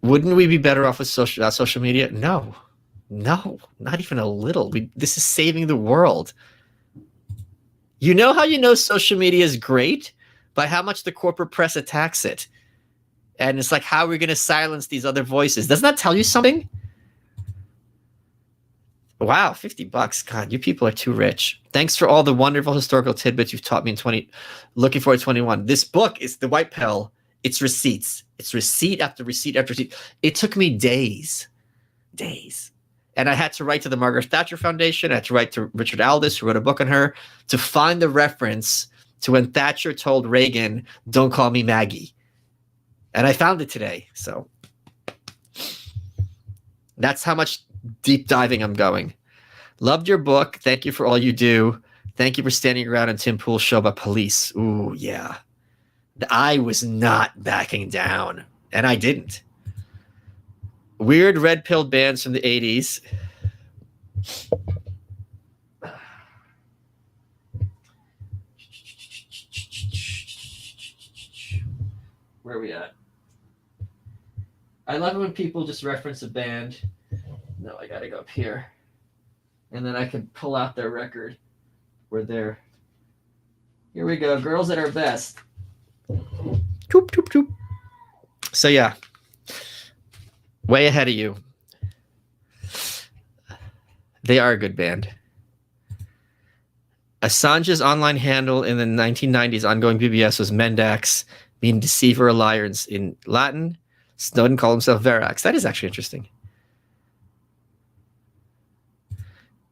Wouldn't we be better off with social media? No, not even a little. This is saving the world. You know how you know social media is great? By how much the corporate press attacks it. And it's like, how are we going to silence these other voices? Doesn't that tell you something? Wow, $50. God, you people are too rich. Thanks for all the wonderful historical tidbits you've taught me in 20. Looking forward to 21. This book is the white pill. It's receipts. It's receipt after receipt after receipt. It took me days. And I had to write to the Margaret Thatcher Foundation. I had to write to Richard Aldous, who wrote a book on her, to find the reference to when Thatcher told Reagan, "Don't call me Maggie." And I found it today. So that's how much deep diving I'm going. Loved your book. Thank you for all you do. Thank you for standing around on Tim Pool's show about police. Ooh, yeah. I was not backing down, and I didn't. Weird red-pilled bands from the 80s. Where are we at? I love it when people just reference a band. No, I gotta go up here. And then I can pull out their record. We're there. Here we go. Girls at Our Best. Toop, toop, toop. So yeah. Way ahead of you. They are a good band. Assange's online handle in the 1990s ongoing BBS was Mendax, meaning deceiver or liar in Latin. Snowden called himself Verax. That is actually interesting.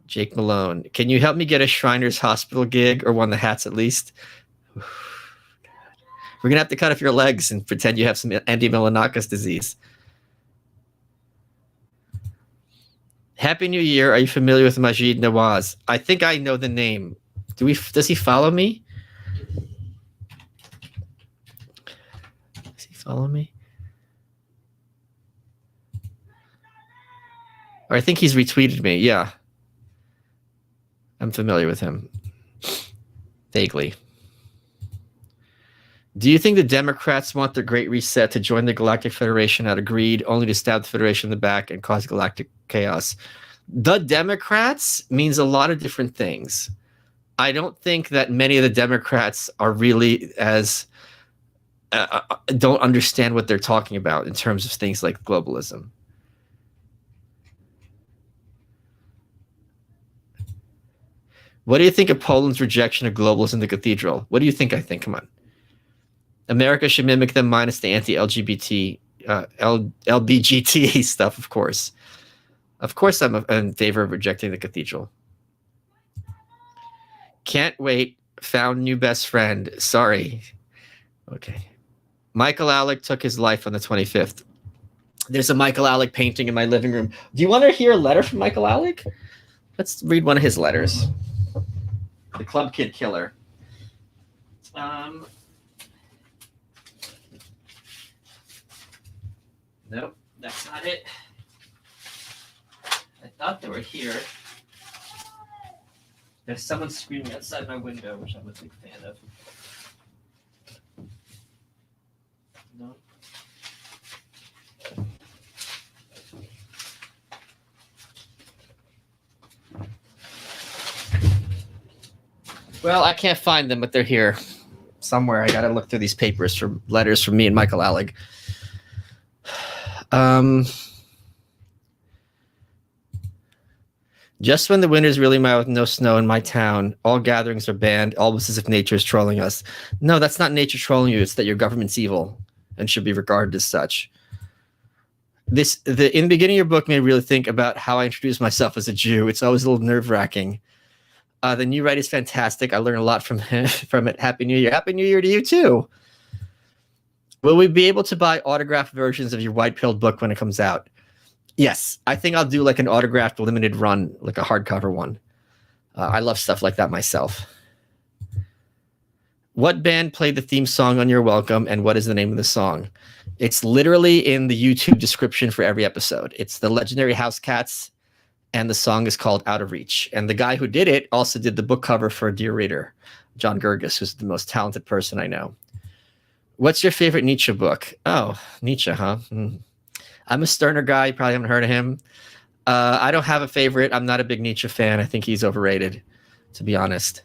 Jake Malone. Can you help me get a Shriners Hospital gig or one of the hats at least? We're going to have to cut off your legs and pretend you have some Andy Milonakis disease. Happy New Year. Are you familiar with Majid Nawaz? I think I know the name. Does he follow me? Does he follow me? Or I think he's retweeted me. Yeah. I'm familiar with him. Vaguely. Do you think the Democrats want the Great Reset to join the Galactic Federation out of greed, only to stab the Federation in the back and cause galactic chaos? The Democrats means a lot of different things. I don't think that many of the Democrats are really as don't understand what they're talking about in terms of things like globalism. What do you think of Poland's rejection of globalism in the cathedral? What do you think I think? Come on. America should mimic them minus the anti-LGBT, LBGT stuff, of course. Of course I'm in favor of rejecting the cathedral. Can't wait. Found new best friend. Sorry. Okay. Michael Alec took his life on the 25th. There's a Michael Alec painting in my living room. Do you want to hear a letter from Michael Alec? Let's read one of his letters. The Club Kid Killer. Nope, that's not it. I thought they were here. There's someone screaming outside my window, which I'm a big fan of. No. Well, I can't find them, but they're here somewhere. I got to look through these papers for letters from me and Michael Alec. Just when the winter's really mild with no snow in my town, all gatherings are banned, almost as if nature is trolling us. No, that's not nature trolling you. It's that your government's evil and should be regarded as such. In the beginning of your book made me really think about how I introduced myself as a Jew. It's always a little nerve-wracking. The new writer is fantastic. I learned a lot from it. Happy New Year. Happy New Year to you, too. Will we be able to buy autographed versions of your white-pilled book when it comes out? Yes. I think I'll do like an autographed limited run, like a hardcover one. I love stuff like that myself. What band played the theme song on Your Welcome, and what is the name of the song? It's literally in the YouTube description for every episode. It's the legendary House Cats, and the song is called Out of Reach. And the guy who did it also did the book cover for Dear Reader, John Gerges, who's the most talented person I know. What's your favorite Nietzsche book? Oh, Nietzsche, huh? I'm a Sterner guy. You probably haven't heard of him. I don't have a favorite. I'm not a big Nietzsche fan. I think he's overrated, to be honest.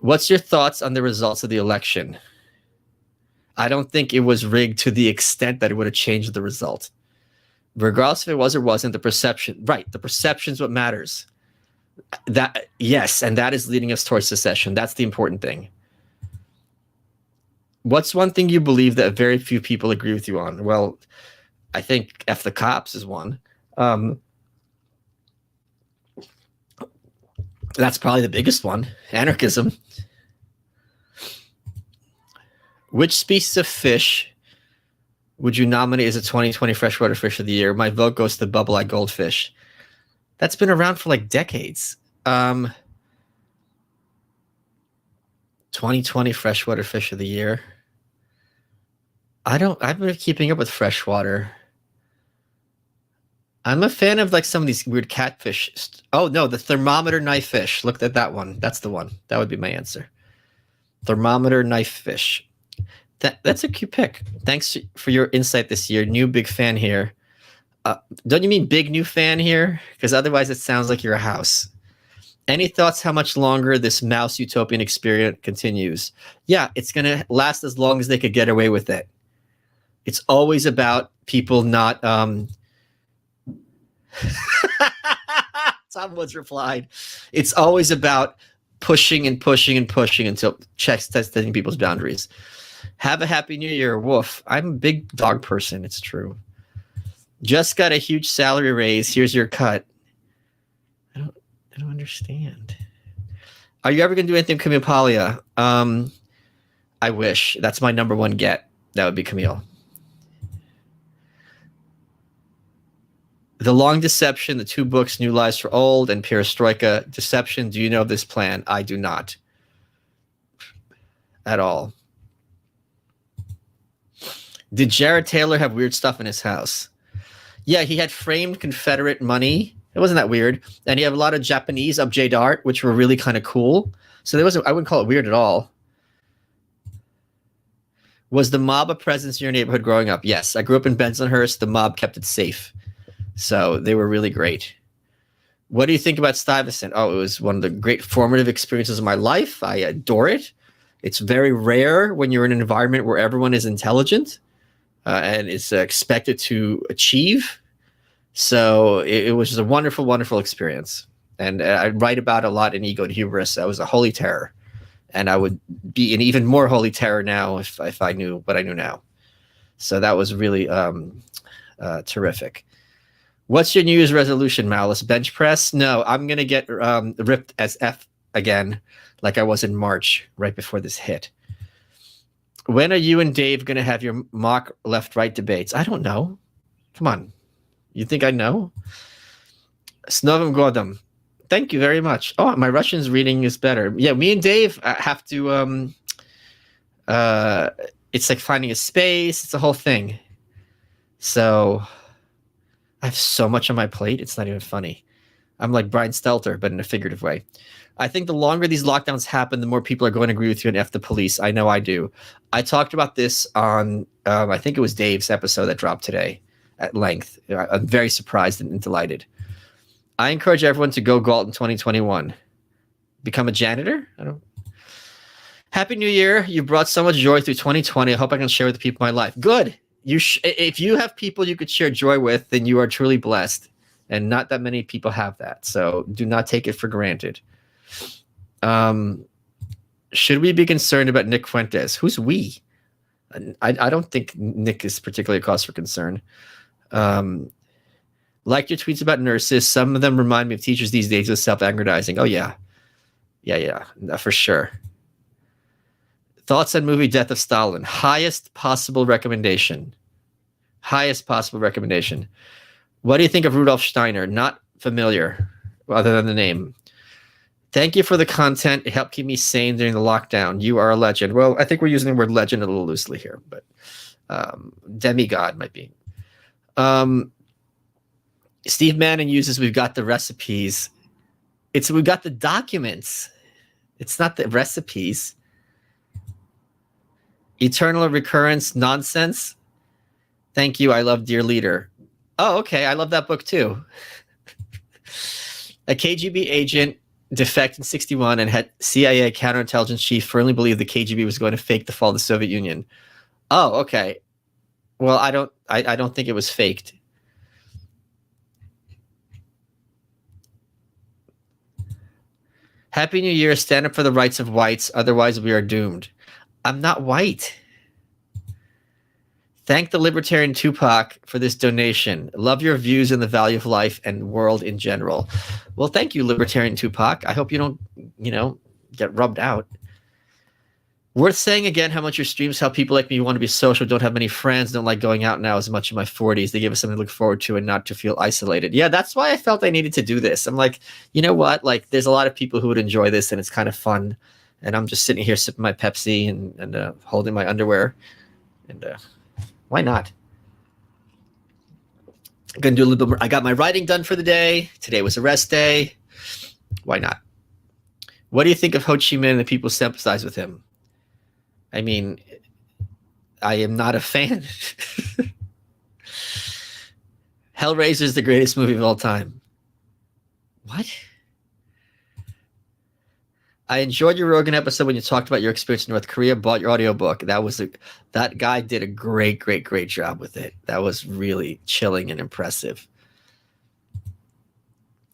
What's your thoughts on the results of the election? I don't think it was rigged to the extent that it would have changed the result. Regardless if it was or wasn't, the perception, right, the perception is what matters. Yes, and that is leading us towards secession. That's the important thing. What's one thing you believe that very few people agree with you on? Well, I think F the cops is one. That's probably the biggest one. Anarchism. Which species of fish would you nominate as a 2020 freshwater fish of the year? My vote goes to the bubble-eye goldfish. That's been around for like decades. 2020 freshwater fish of the year. I've been keeping up with freshwater. I'm a fan of like some of these weird catfish. Oh no, the thermometer knife fish. Look at that one. That's the one. That would be my answer. Thermometer knife fish. That's a cute pick. Thanks for your insight this year. New big fan here. Don't you mean big new fan here? Because otherwise it sounds like you're a house. Any thoughts how much longer this mouse utopian experiment continues? Yeah, it's going to last as long as they could get away with it. It's always about people not. Tom Woods replied, "It's always about pushing and pushing and pushing until testing people's boundaries." Have a happy new year, woof. I'm a big dog person. It's true. Just got a huge salary raise. Here's your cut. I don't understand. Are you ever going to do anything with Camille Paglia? I wish. That's my number one get. That would be Camille. The Long Deception, the 2 books, New Lies for Old and Perestroika Deception. Do you know this plan? I do not. At all. Did Jared Taylor have weird stuff in his house? Yeah, he had framed Confederate money. It wasn't that weird. And he had a lot of Japanese object art, which were really kind of cool. So there wasn't, I wouldn't call it weird at all. Was the mob a presence in your neighborhood growing up? Yes. I grew up in Bensonhurst. The mob kept it safe. So they were really great. What do you think about Stuyvesant? Oh, it was one of the great formative experiences of my life. I adore it. It's very rare when you're in an environment where everyone is intelligent and is expected to achieve. So it was just a wonderful, wonderful experience. And I write about it a lot in Ego and Hubris. I was a holy terror. And I would be an even more holy terror now if I knew what I knew now. So that was really terrific. What's your New Year's resolution, Malice? Bench press? No, I'm going to get ripped as F again, like I was in March, right before this hit. When are you and Dave going to have your mock left-right debates? I don't know. Come on. You think I know? Snovim Godam. Thank you very much. Oh, my Russian's reading is better. Yeah, me and Dave have to... it's like finding a space. It's a whole thing. So... I have so much on my plate, it's not even funny. I'm like Brian Stelter, but in a figurative way. I think the longer these lockdowns happen, the more people are going to agree with you and F the police. I know I do. I talked about this on, I think it was Dave's episode that dropped today at length. I'm very surprised and delighted. I encourage everyone to go Galt in 2021. Become a janitor? I don't. Happy New Year. You brought so much joy through 2020. I hope I can share with the people in my life. Good. If you have people you could share joy with, then you are truly blessed, and not that many people have that. So do not take it for granted. Should we be concerned about Nick Fuentes? Who's we? I don't think Nick is particularly a cause for concern. Like your tweets about nurses. Some of them remind me of teachers these days with self-aggrandizing. Oh yeah, for sure. Thoughts on movie Death of Stalin. Highest possible recommendation. Highest possible recommendation. What do you think of Rudolf Steiner? Not familiar, other than the name. Thank you for the content. It helped keep me sane during the lockdown. You are a legend. Well, I think we're using the word legend a little loosely here, but demigod might be. Steve Manning uses we've got the recipes. We've got the documents. It's not the recipes. Eternal recurrence nonsense. Thank you. I love Dear Leader. Oh, okay. I love that book too. A KGB agent defected in 1961 and had CIA counterintelligence chief firmly believed the KGB was going to fake the fall of the Soviet Union. Oh, okay. Well, I don't think it was faked. Happy New Year. Stand up for the rights of whites. Otherwise, we are doomed. I'm not white. Thank the libertarian Tupac for this donation. Love your views on the value of life and world in general. Well, thank you, libertarian Tupac. I hope you don't, get rubbed out. Worth saying again how much your streams help people like me who want to be social, don't have many friends, don't like going out now as much in my 40s. They give us something to look forward to and not to feel isolated. Yeah, that's why I felt I needed to do this. I'm like, you know what? Like, there's a lot of people who would enjoy this, and it's kind of fun. And I'm just sitting here sipping my Pepsi and holding my underwear. And why not? I'm going to do a little bit more. I got my writing done for the day. Today was a rest day. Why not? What do you think of Ho Chi Minh and the people who sympathize with him? I mean, I am not a fan. Hellraiser is the greatest movie of all time. What? I enjoyed your Rogan episode when you talked about your experience in North Korea. Bought your audiobook. That guy did a great job with it. That was really chilling and impressive.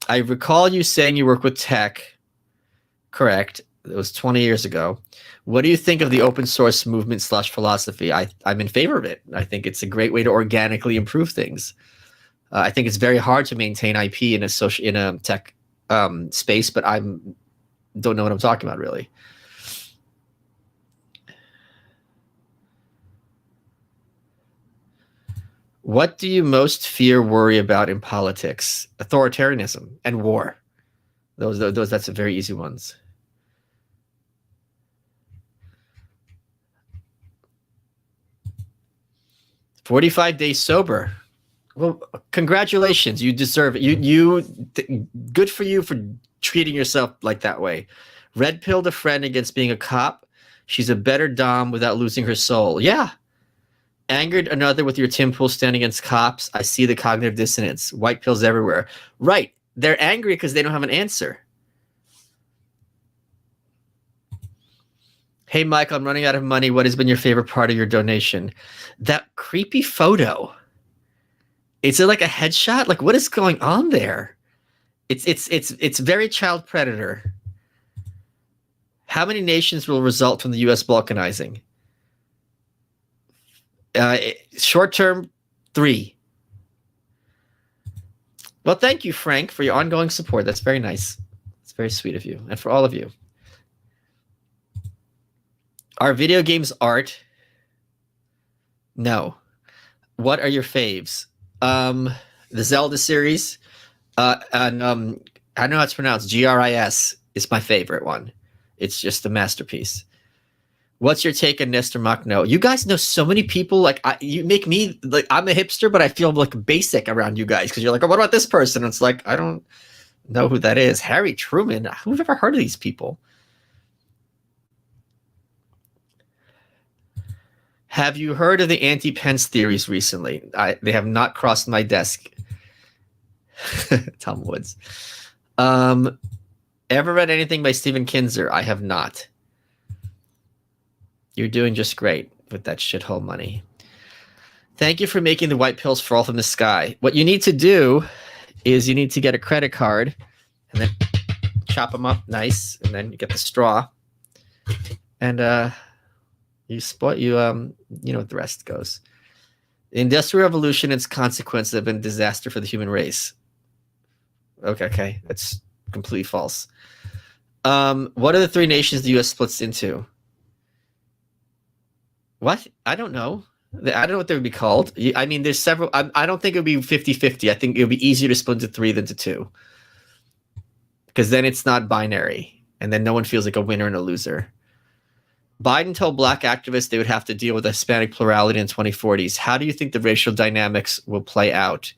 I recall you saying you work with tech. Correct. It was 20 years ago. What do you think of the open source movement / philosophy? I'm in favor of it. I think it's a great way to organically improve things. I think it's very hard to maintain IP in a tech space, but don't know what I'm talking about really. What do you most fear, worry about in politics? Authoritarianism and war. Those that's very easy ones. 45 days sober. Well, congratulations. You deserve it. Good for you for treating yourself like that way. Red pilled a friend against being a cop. She's a better dom without losing her soul. Yeah. Angered another with your Tim Pool stand against cops. I see the cognitive dissonance. White pills everywhere. Right. They're angry because they don't have an answer. Hey, Mike, I'm running out of money. What has been your favorite part of your donation? That creepy photo. Is it like a headshot? Like, what is going on there? It's very child predator. How many nations will result from the U.S. balkanizing? Short term, 3. Well, thank you, Frank, for your ongoing support. That's very nice. It's very sweet of you, and for all of you. Are video games art? No. What are your faves? The Zelda series, and I don't know how it's pronounced. GRIS is my favorite one. It's just a masterpiece. What's your take on Nestor Makhno? You guys know so many people. Like, you make me like I'm a hipster, but I feel like basic around you guys because you're like, oh, what about this person? And it's like I don't know who that is. Harry Truman. Who've ever heard of these people? Have you heard of the anti-Pence theories recently? They have not crossed my desk. Tom Woods. Ever read anything by Stephen Kinzer? I have not. You're doing just great with that shithole money. Thank you for making the white pills fall from the sky. What you need to do is you need to get a credit card and then chop them up nice, and then you get the straw. And you know what the rest goes. The Industrial Revolution and its consequences have been a disaster for the human race. Okay, that's completely false. What are the 3 nations the U.S. splits into? What? I don't know. I don't know what they would be called. I mean, there's several. I don't think it would be 50-50. I think it would be easier to split into 3 than to 2. Because then it's not binary. And then no one feels like a winner and a loser. Biden told black activists they would have to deal with Hispanic plurality in 2040s. How do you think the racial dynamics will play out?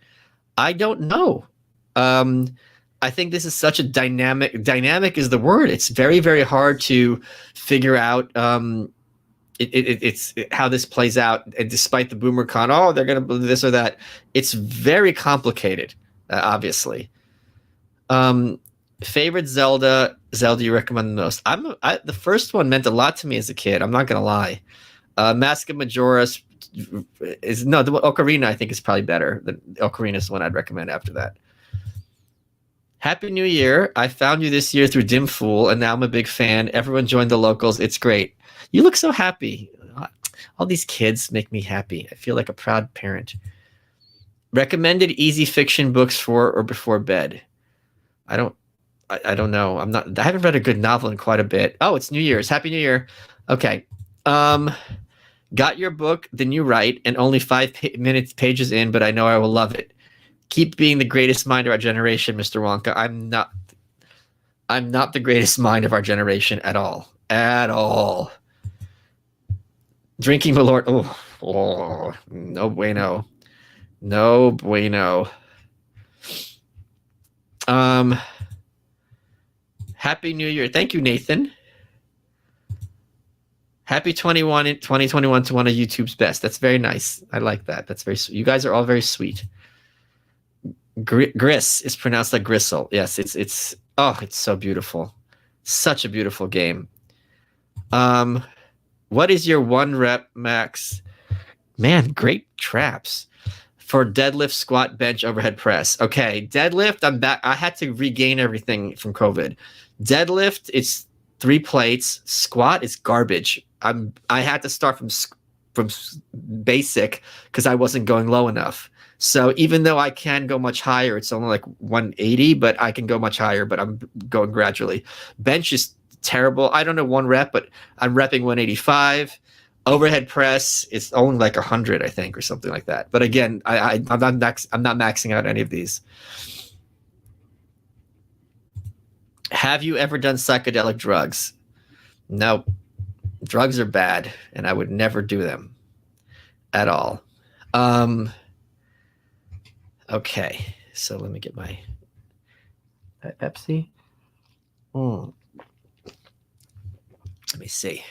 I don't know. I think this is such a dynamic is the word. It's very, very hard to figure out it's how this plays out. And despite the boomer con, oh, they're going to believe this or that. It's very complicated, obviously. Favorite Zelda you recommend the most? The first one meant a lot to me as a kid. I'm not gonna lie. Mask of Majora's the Ocarina I think is probably better. The Ocarina is the one I'd recommend after that. Happy New Year. I found you this year through Dimfool, and now I'm a big fan. Everyone joined the locals. It's great. You look so happy. All these kids make me happy. I feel like a proud parent. Recommended easy fiction books for or before bed. I don't know. I haven't read a good novel in quite a bit. Oh, it's New Year's. Happy New Year. Okay. Got your book, The New Right, and only 5 pages in, but I know I will love it. Keep being the greatest mind of our generation, Mr. Wonka. I'm not the greatest mind of our generation at all. At all. Drinking Malort. Oh, no bueno. No bueno. Happy New Year. Thank you, Nathan. Happy 2021 to one of YouTube's best. That's very nice. I like that. That's very sweet. You guys are all very sweet. Gris is pronounced like gristle. Yes, it's so beautiful. Such a beautiful game. What is your 1 rep max? Man, great traps for deadlift, squat, bench, overhead press. Okay, deadlift. I'm back. I had to regain everything from COVID. Deadlift, it's 3 plates. Squat is garbage. I had to start from basic because I wasn't going low enough. So even though I can go much higher, it's only like 180, but I can go much higher, but I'm going gradually. Bench is terrible. I don't know 1 rep, but I'm repping 185. Overhead press is only like 100, I think, or something like that. But again, I'm not maxing out any of these. Have you ever done psychedelic drugs? No. Drugs are bad, and I would never do them at all. Okay, so let me get my Pepsi. Let me see.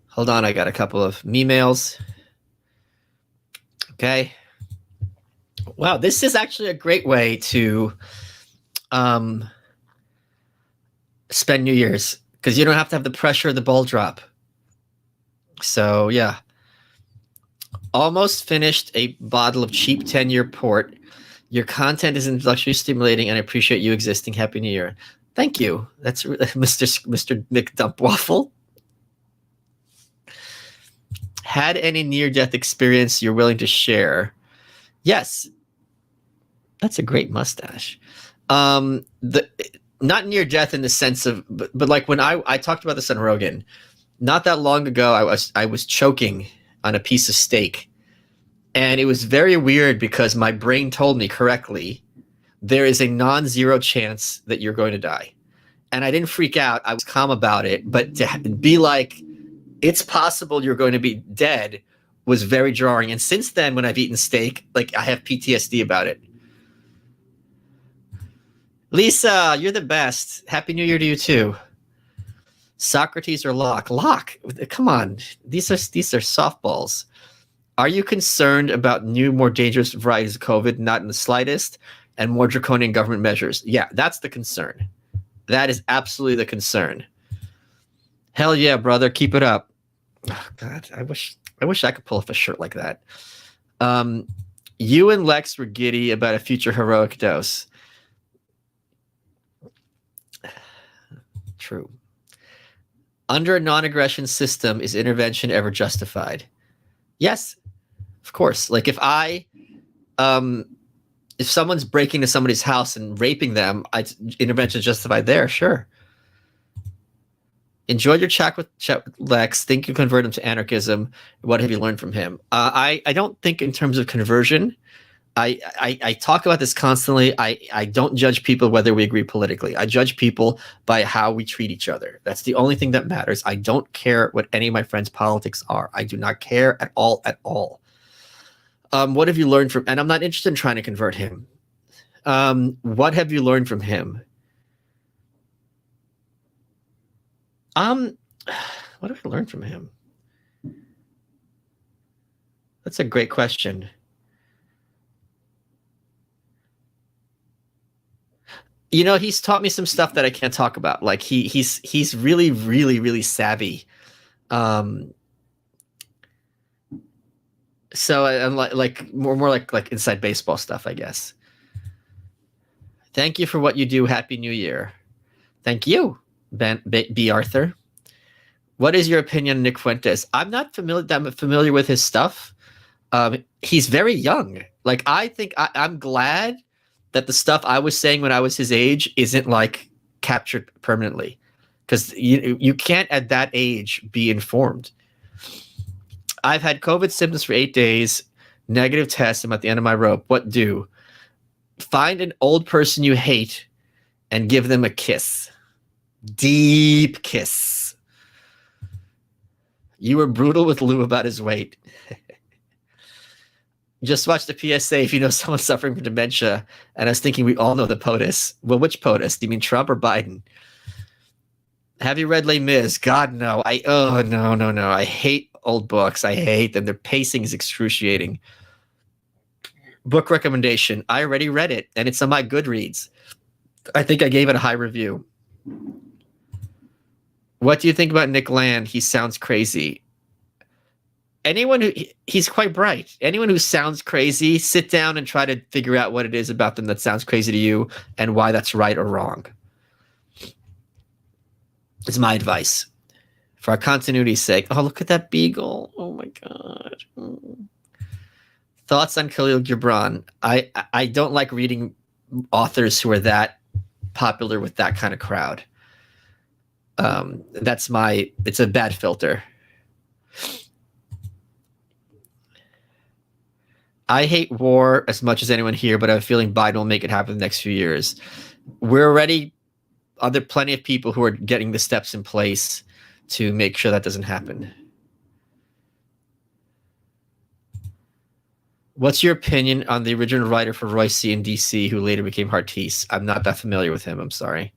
Hold on, I got a couple of me-mails. Okay. Wow, this is actually a great way to spend New Year's because you don't have to have the pressure of the ball drop. So, yeah. Almost finished a bottle of cheap 10-year port. Your content is intellectually stimulating, and I appreciate you existing. Happy New Year. Thank you. That's Mr. McDumpwaffle. Had any near-death experience you're willing to share? Yes. That's a great mustache. Not near death in the sense of, but like when I talked about this on Rogan, not that long ago, I was choking on a piece of steak, and it was very weird because my brain told me correctly, there is a non-zero chance that you're going to die, and I didn't freak out. I was calm about it, but to be like, it's possible you're going to be dead was very jarring. And since then, when I've eaten steak, like I have PTSD about it. Lisa, you're the best. Happy New Year to you too. Socrates or Locke? Locke, come on. These are softballs. Are you concerned about new, more dangerous varieties of COVID? Not in the slightest. And more draconian government measures? Yeah, that's the concern. That is absolutely the concern. Hell yeah, brother. Keep it up. Oh, God, I wish I could pull off a shirt like that. You and Lex were giddy about a future heroic dose. True. Under a non-aggression system, is intervention ever justified? Yes, of course. Like if someone's breaking into somebody's house and raping them, intervention is justified there, sure. Enjoyed your chat with Lex. Think you convert him to anarchism. What have you learned from him? I don't think in terms of conversion. I talk about this constantly. I don't judge people whether we agree politically. I judge people by how we treat each other. That's the only thing that matters. I don't care what any of my friends' politics are. I do not care at all, at all. What have you learned from, and I'm not interested in trying to convert him. What have you learned from him? What have I learned from him? That's a great question. You know, he's taught me some stuff that I can't talk about. Like he's really, really, really savvy. So I'm like more like inside baseball stuff, I guess. Thank you for what you do. Happy New Year. Thank you, B. Arthur. What is your opinion on Nick Fuentes? I'm not familiar with his stuff. He's very young. Like I think I'm glad that the stuff I was saying when I was his age isn't like captured permanently, because you can't at that age be informed. I've had COVID symptoms for 8 days, negative test. I'm at the end of my rope. What do? Find an old person you hate and give them a kiss. Deep kiss. You were brutal with Lou about his weight. Just watch the PSA if you know someone suffering from dementia. And I was thinking we all know the POTUS. Well, which POTUS? Do you mean Trump or Biden? Have you read Les Mis? God, no. No. I hate old books. I hate them. Their pacing is excruciating. Book recommendation. I already read it, and it's on my Goodreads. I think I gave it a high review. What do you think about Nick Land? He sounds crazy. Anyone who he's quite bright. Anyone who sounds crazy, sit down and try to figure out what it is about them that sounds crazy to you and why that's right or wrong. It's my advice. For our continuity's sake. Oh, look at that beagle. Oh my god. Thoughts on Khalil Gibran? I don't like reading authors who are that popular with that kind of crowd. It's a bad filter. I hate war as much as anyone here, but I have a feeling Biden will make it happen in the next few years. There are plenty of people who are getting the steps in place to make sure that doesn't happen. What's your opinion on the original writer for Royce in DC who later became Heartiste? I'm not that familiar with him. I'm sorry.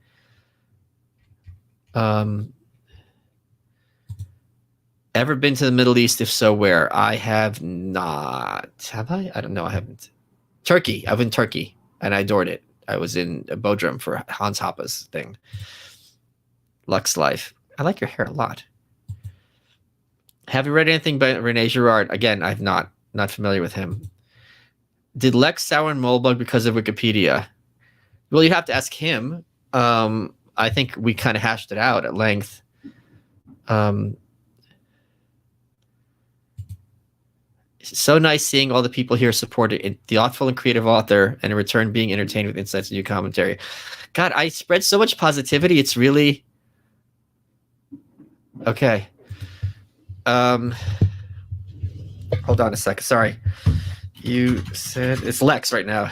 Ever been to the Middle East? If so, where? I have not. Have I? I don't know. I haven't. Turkey. I've been to Turkey, and I adored it. I was in Bodrum for Hans Hoppe's thing. Lux Life. I like your hair a lot. Have you read anything by Rene Girard? Again, I've not familiar with him. Did Lex sour and Moldbug because of Wikipedia? Well, you have to ask him. I think we kind of hashed it out at length. So nice seeing all the people here supporting a thoughtful and creative author, and in return being entertained with insights and new commentary. God, I spread so much positivity. It's really okay. Hold on a second. Sorry. You said it's Lex right now.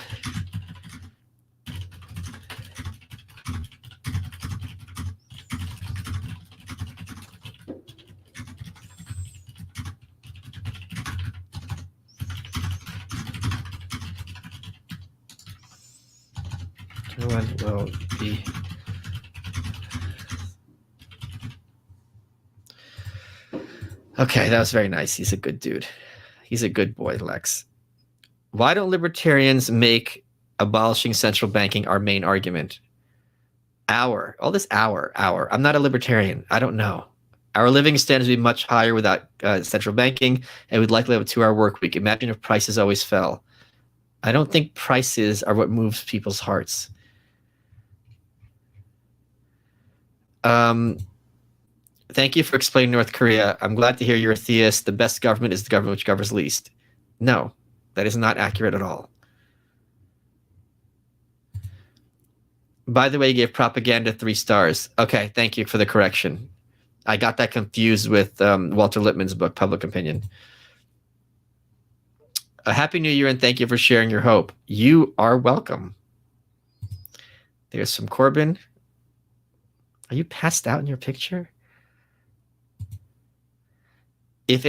Will be okay. That was very nice. He's a good dude. He's a good boy, Lex. Why don't libertarians make abolishing central banking our main argument? All this hour. I'm not a libertarian. I don't know. Our living standards would be much higher without central banking, and we'd likely have a 2-hour work week. Imagine if prices always fell. I don't think prices are what moves people's hearts. Thank you for explaining North Korea. I'm glad to hear you're a theist. The best government is the government which governs least. No, that is not accurate at all. By the way, you gave propaganda 3 stars. Okay, thank you for the correction. I got that confused with Walter Lippmann's book, Public Opinion. A happy New Year, and thank you for sharing your hope. You are welcome. There's some Corbin. Are you passed out in your picture? If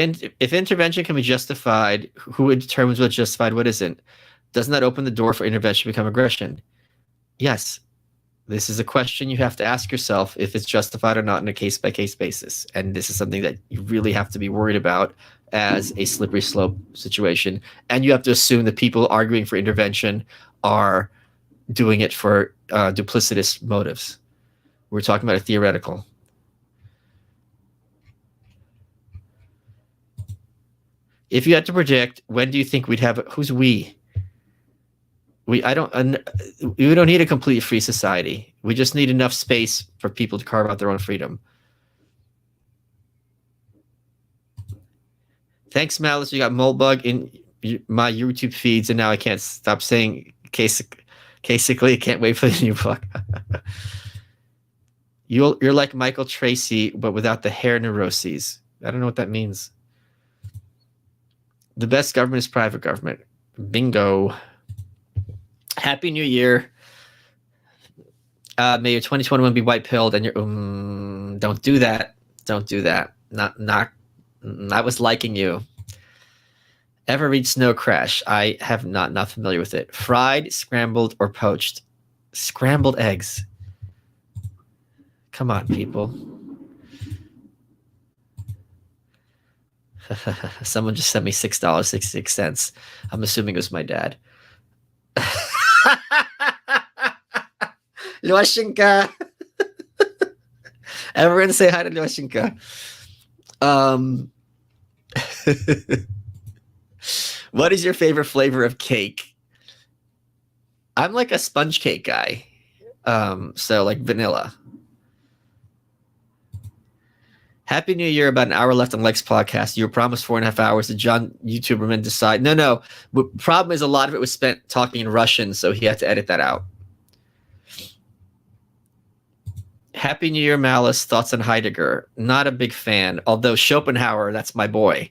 intervention can be justified, who determines what's justified, what isn't? Doesn't that open the door for intervention to become aggression? Yes. This is a question you have to ask yourself if it's justified or not on a case-by-case basis. And this is something that you really have to be worried about as a slippery slope situation. And you have to assume that people arguing for intervention are doing it for duplicitous motives. We're talking about a theoretical. If you had to predict, when do you think we'd have? Who's we? We don't need a complete free society. We just need enough space for people to carve out their own freedom. Thanks, Malice. You got Moldbug in my YouTube feeds, and now I can't stop saying basically, I can't wait for the new book. You're like Michael Tracy, but without the hair neuroses. I don't know what that means. The best government is private government. Bingo. Happy New Year. May your 2021 be white pilled, and you're don't do that. Don't do that. Not I was liking you. Ever read Snow Crash? I have not familiar with it. Fried, scrambled, or poached? Scrambled eggs. Come on, people. Someone just sent me $6.66. I'm assuming it was my dad. Luashinka. Everyone say hi to Luashinka. What is your favorite flavor of cake? I'm like a sponge cake guy. So like vanilla. Happy New Year. About an hour left on Lex podcast. You were promised 4.5 hours. Did John YouTuberman decide? No. The problem is a lot of it was spent talking in Russian, so he had to edit that out. Happy New Year, Malice. Thoughts on Heidegger? Not a big fan, although Schopenhauer, that's my boy.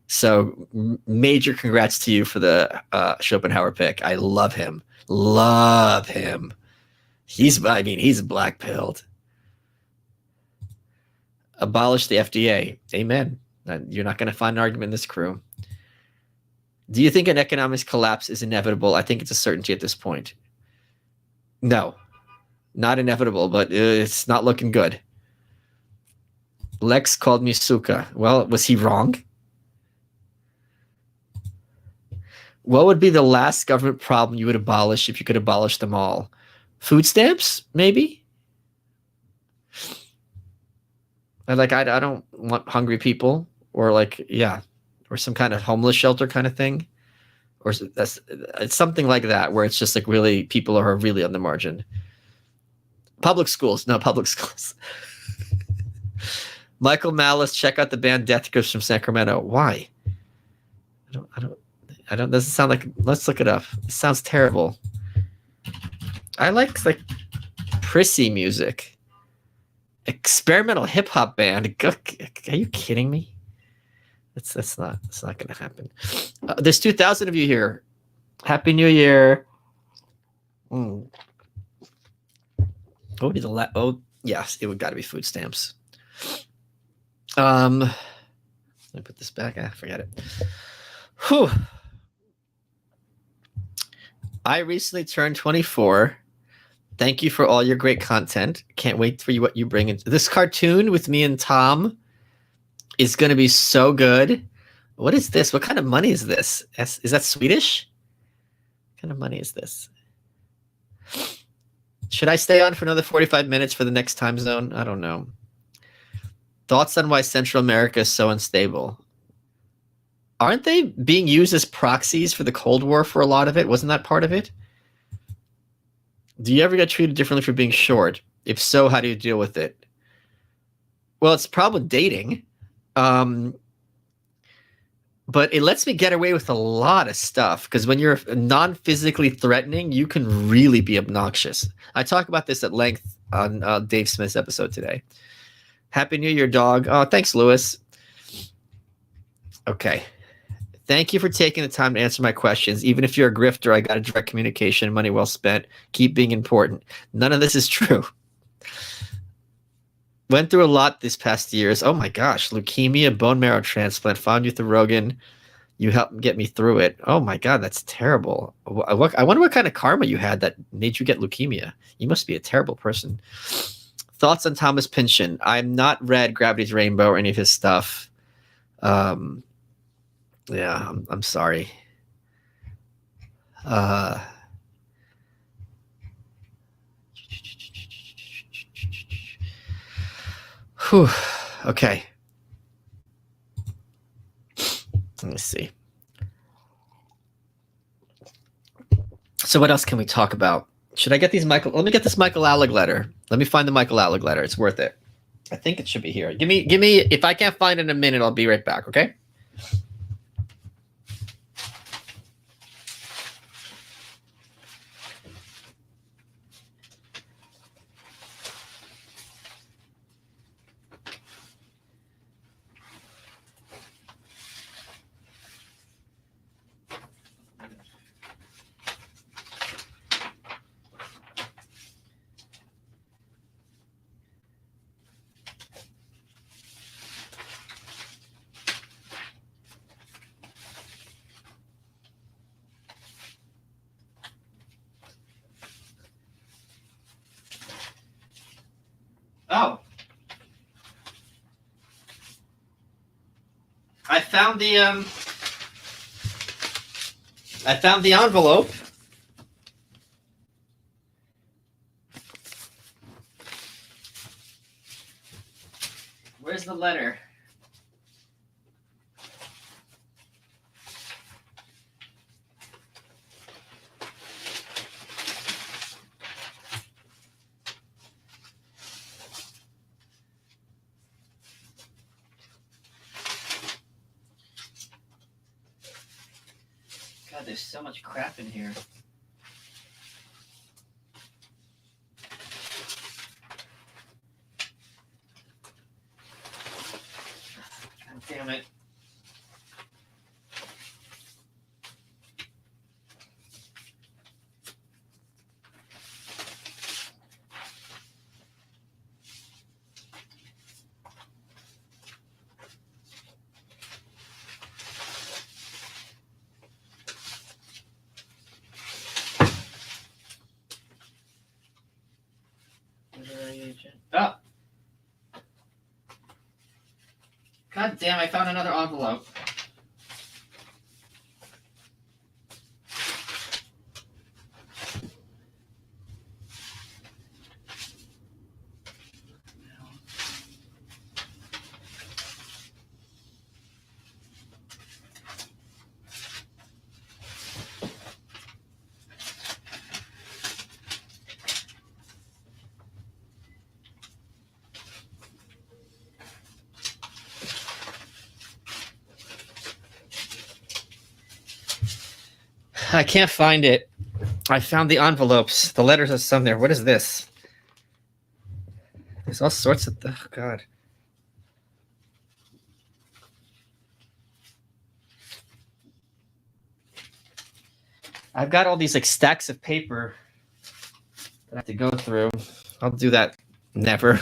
So major congrats to you for the Schopenhauer pick. I love him. Love him. He's black pilled. Abolish the FDA. Amen. You're not going to find an argument in this crew. Do you think an economic collapse is inevitable? I think it's a certainty at this point. No, not inevitable, but it's not looking good. Lex called me Suka. Well, was he wrong? What would be the last government problem you would abolish if you could abolish them all? Food stamps, maybe? I don't want hungry people, or or some kind of homeless shelter kind of thing, or it's something like that where it's just like really people are really on the margin. Public schools. Michael Malice, check out the band Death Grips from Sacramento. Why? I don't. Doesn't sound like. Let's look it up. It sounds terrible. I like prissy music. Experimental hip hop band. Are you kidding me? That's not going to happen. There's 2,000 of you here. Happy New Year. What would be the Oh yes, it would got to be food stamps. Let me put this back. Forget it. Whew. I recently turned 24. Thank you for all your great content. Can't wait for what you bring into this cartoon with me and Tom. Is going to be so good. What is this? What kind of money is this? Is that Swedish? What kind of money is this? Should I stay on for another 45 minutes for the next time zone? I don't know. Thoughts on why Central America is so unstable? Aren't they being used as proxies for the Cold War for a lot of it? Wasn't that part of it? Do you ever get treated differently for being short? If so, how do you deal with it? Well, it's a problem with dating. But it lets me get away with a lot of stuff because when you're non-physically threatening, you can really be obnoxious. I talk about this at length on Dave Smith's episode today. Happy New Year, dog. Oh, thanks, Lewis. Okay. Thank you for taking the time to answer my questions. Even if you're a grifter, I got a direct communication, money well spent. Keep being important. None of this is true. Went through a lot these past years. Oh my gosh, leukemia, bone marrow transplant. Found you through Rogan. You helped get me through it. Oh my God, that's terrible. I wonder what kind of karma you had that made you get leukemia. You must be a terrible person. Thoughts on Thomas Pynchon? I'm not read Gravity's Rainbow or any of his stuff. Yeah, I'm sorry. Whew. Okay. Let me see. So what else can we talk about? Should I get these Let me get this Michael Alec letter. Let me find the Michael Alec letter. It's worth it. I think it should be here. Give me. If I can't find it in a minute, I'll be right back. Okay. Oh. I found the envelope. Where's the letter? God, there's so much crap in here. God damn it. Oh. God damn, I found another envelope. I can't find it. I found the envelopes. The letters are some there. What is this? There's all sorts of... Oh, God. I've got all these like stacks of paper that I have to go through. I'll do that never.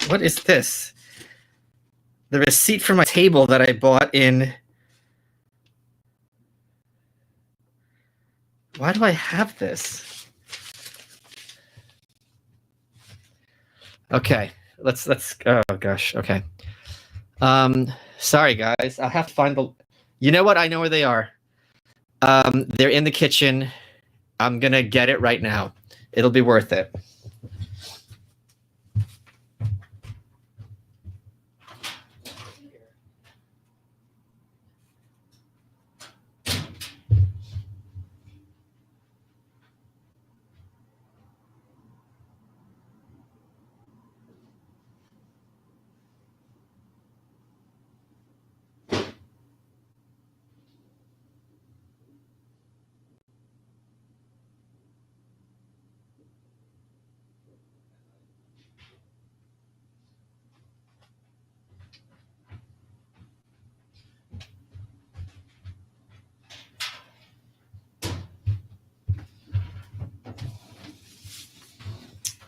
What is this? The receipt for my table that I bought in... Why do I have this? Okay, let's oh gosh, okay. Sorry guys, I'll have to find the... You know what? I know where they are. They're in the kitchen. I'm gonna get it right now. It'll be worth it.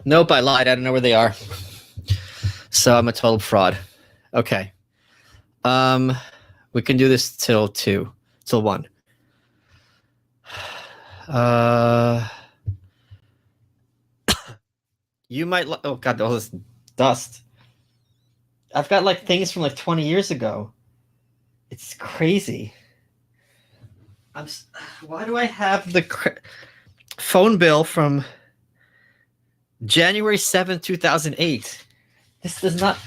Nope, I lied. I don't know where they are. So I'm a total fraud. Okay. We can do this till 2, till 1. You might... Oh, God, all this dust. I've got, like, things from, like, 20 years ago. It's crazy. Why do I have the phone bill from January 7th, 2008? This does not...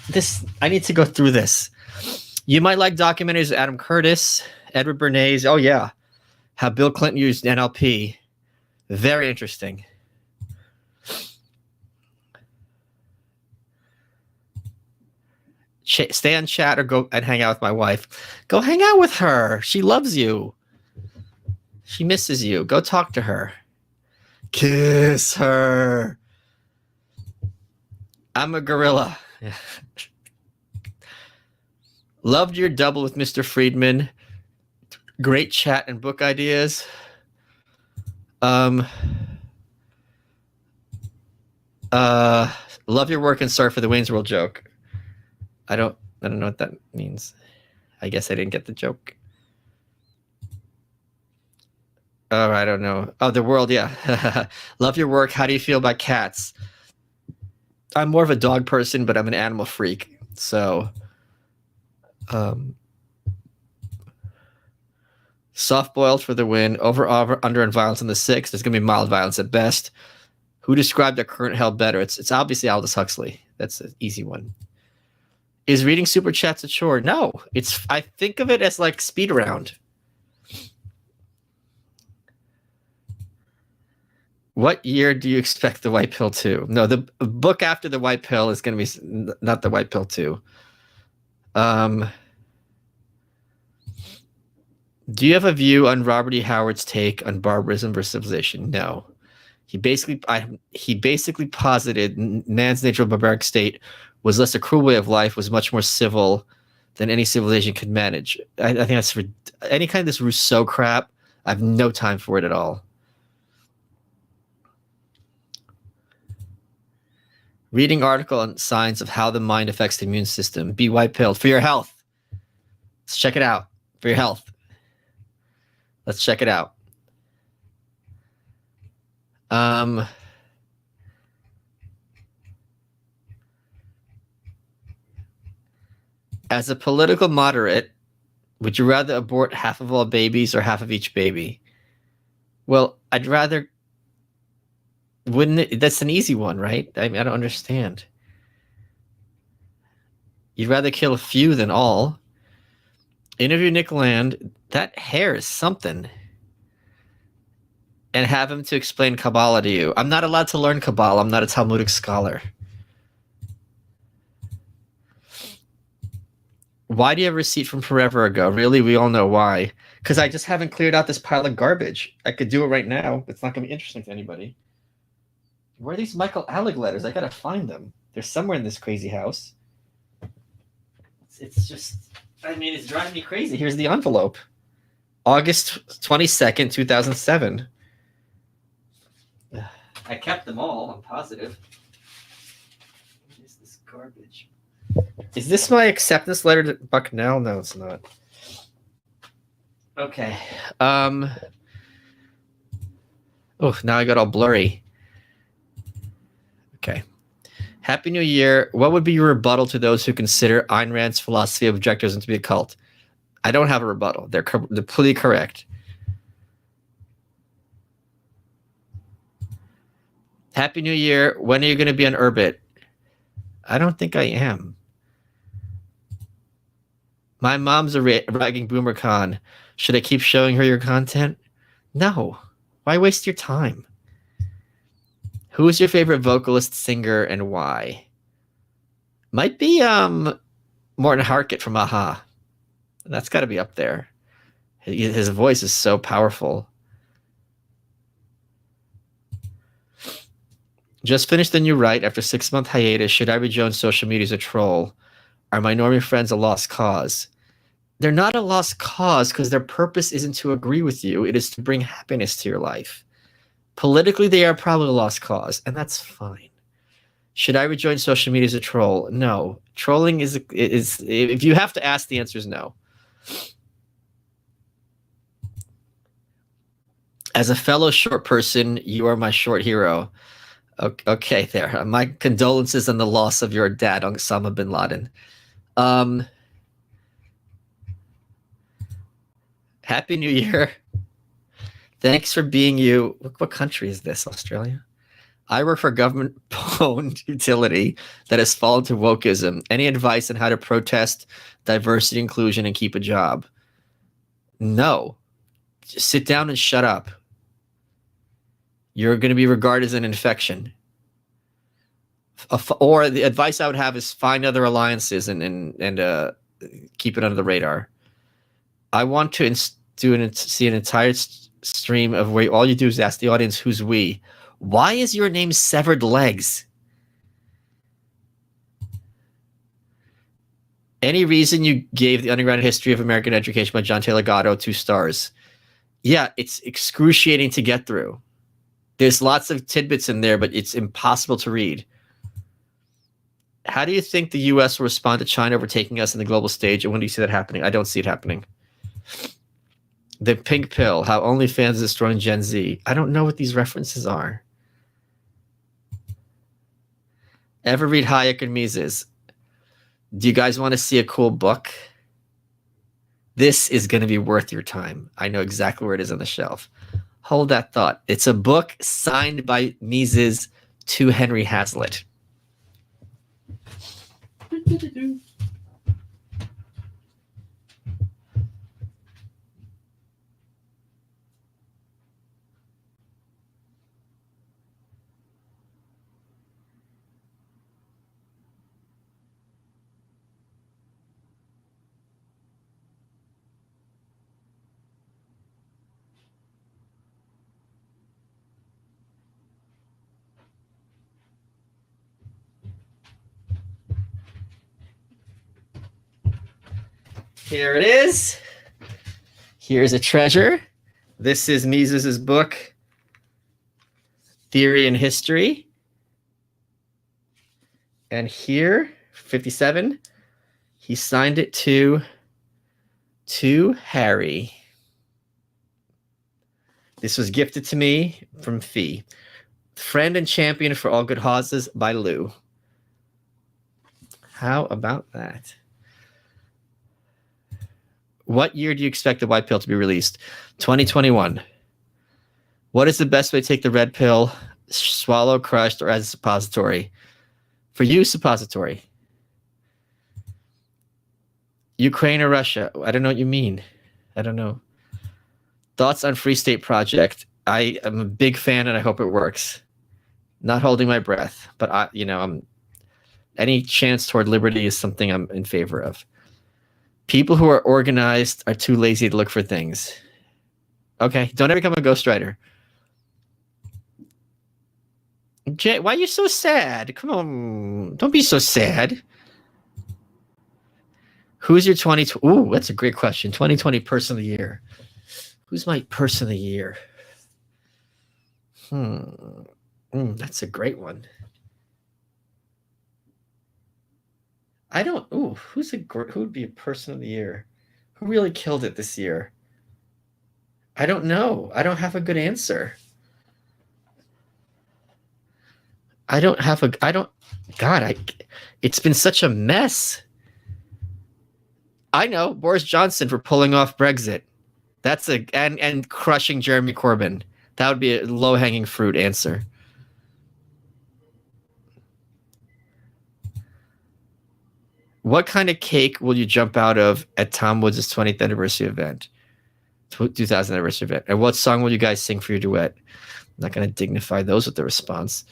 I need to go through this. You might like documentaries of Adam Curtis, Edward Bernays. Oh, yeah. How Bill Clinton used NLP. Very interesting. Stay on chat or go and hang out with my wife. Go hang out with her. She loves you. She misses you. Go talk to her. Kiss her. I'm a gorilla. Loved your double with Mr. Friedman. Great chat and book ideas. Love your work and sorry for the Wayne's World joke. I don't know what that means. I guess I didn't get the joke. Oh, I don't know. Oh, the world, yeah. Love your work. How do you feel about cats? I'm more of a dog person, but I'm an animal freak. So, soft boiled for the win. Over, under, and violence in the 6. There's gonna be mild violence at best. Who described the current hell better? It's obviously Aldous Huxley. That's an easy one. Is reading super chats a chore? No, it's. I think of it as like speed around. What year do you expect the White Pill 2? No, the book after the White Pill is going to be not the White Pill 2. Do you have a view on Robert E. Howard's take on barbarism versus civilization? No. He basically posited man's natural barbaric state was less a cruel way of life, was much more civil than any civilization could manage. I think that's for any kind of this Rousseau crap. I have no time for it at all. Reading article on signs of how the mind affects the immune system. Be white pilled for your health. Let's check it out for your health. Let's check it out. As a political moderate, would you rather abort half of all babies or half of each baby? Well, I'd rather. Wouldn't it? That's an easy one, right? I mean, I don't understand. You'd rather kill a few than all. Interview Nick Land. That hair is something. And have him to explain Kabbalah to you. I'm not allowed to learn Kabbalah. I'm not a Talmudic scholar. Why do you have a receipt from forever ago? Really? We all know why. Because I just haven't cleared out this pile of garbage. I could do it right now. It's not going to be interesting to anybody. Where are these Michael Alec letters? I got to find them. They're somewhere in this crazy house. It's just, I mean, it's driving me crazy. Here's the envelope. August 22nd, 2007. I kept them all, I'm positive. What is this garbage? Is this my acceptance letter to Bucknell? No, it's not. Okay. Oh, now I got all blurry. Okay. Happy New Year. What would be your rebuttal to those who consider Ayn Rand's philosophy of objectivism to be a cult? I don't have a rebuttal. They're completely correct. Happy New Year. When are you going to be on Urbit? I don't think I am. My mom's a ragging boomer con. Should I keep showing her your content? No. Why waste your time? Who is your favorite vocalist, singer, and why? Might be Morton Harkett from Aha. That's got to be up there. His voice is so powerful. Just finished the new write after 6-month hiatus. Should I rejoin social media as a troll? Are my normie friends a lost cause? They're not a lost cause because their purpose isn't to agree with you. It is to bring happiness to your life. Politically, they are probably a lost cause, and that's fine. Should I rejoin social media as a troll? No. Trolling is if you have to ask, the answer is no. As a fellow short person, you are my short hero. Okay, there. My condolences on the loss of your dad, Osama bin Laden. Happy New Year. Thanks for being you. What country is this? Australia? I work for a government-owned utility that has fallen to wokeism. Any advice on how to protest diversity, inclusion, and keep a job? No. Just sit down and shut up. You're going to be regarded as an infection. Or the advice I would have is find other alliances and keep it under the radar. I want to see an entire stream of where all you do is ask the audience, who's we? Why is your name Severed Legs? Any reason you gave The Underground History of American Education by John Taylor Gatto 2 stars? Yeah, it's excruciating to get through. There's lots of tidbits in there, but it's impossible to read. How do you think the U.S. will respond to China overtaking us in the global stage, and when do you see that happening? I don't see it happening. The Pink Pill, how OnlyFans is destroying Gen Z. I don't know what these references are. Ever read Hayek and Mises? Do you guys want to see a cool book? This is going to be worth your time. I know exactly where it is on the shelf. Hold that thought. It's a book signed by Mises to Henry Hazlitt. Here it is. Here's a treasure. This is Mises's book, Theory and History. And here, 57, he signed it to Harry. This was gifted to me from Fee. Friend and Champion for All Good Causes by Lou. How about that? What year do you expect the white pill to be released? 2021. What is the best way to take the red pill? Swallow, crushed, or as a suppository? For you, suppository. Ukraine or Russia? I don't know what you mean. I don't know. Thoughts on Free State Project? I am a big fan and I hope it works. Not holding my breath, but I'm any chance toward liberty is something I'm in favor of. People who are organized are too lazy to look for things. Okay, don't ever become a ghostwriter. Jay, why are you so sad? Come on, don't be so sad. Who's your 2020? Ooh, that's a great question. 2020 person of the year. Who's my person of the year? That's a great one. I don't. Ooh, who would be a person of the year? Who really killed it this year? I don't know. I don't have a good answer. It's been such a mess. I know Boris Johnson for pulling off Brexit. And crushing Jeremy Corbyn. That would be a low-hanging fruit answer. What kind of cake will you jump out of at Tom Woods' 20th anniversary event? 2000th anniversary event. And what song will you guys sing for your duet? I'm not going to dignify those with the response.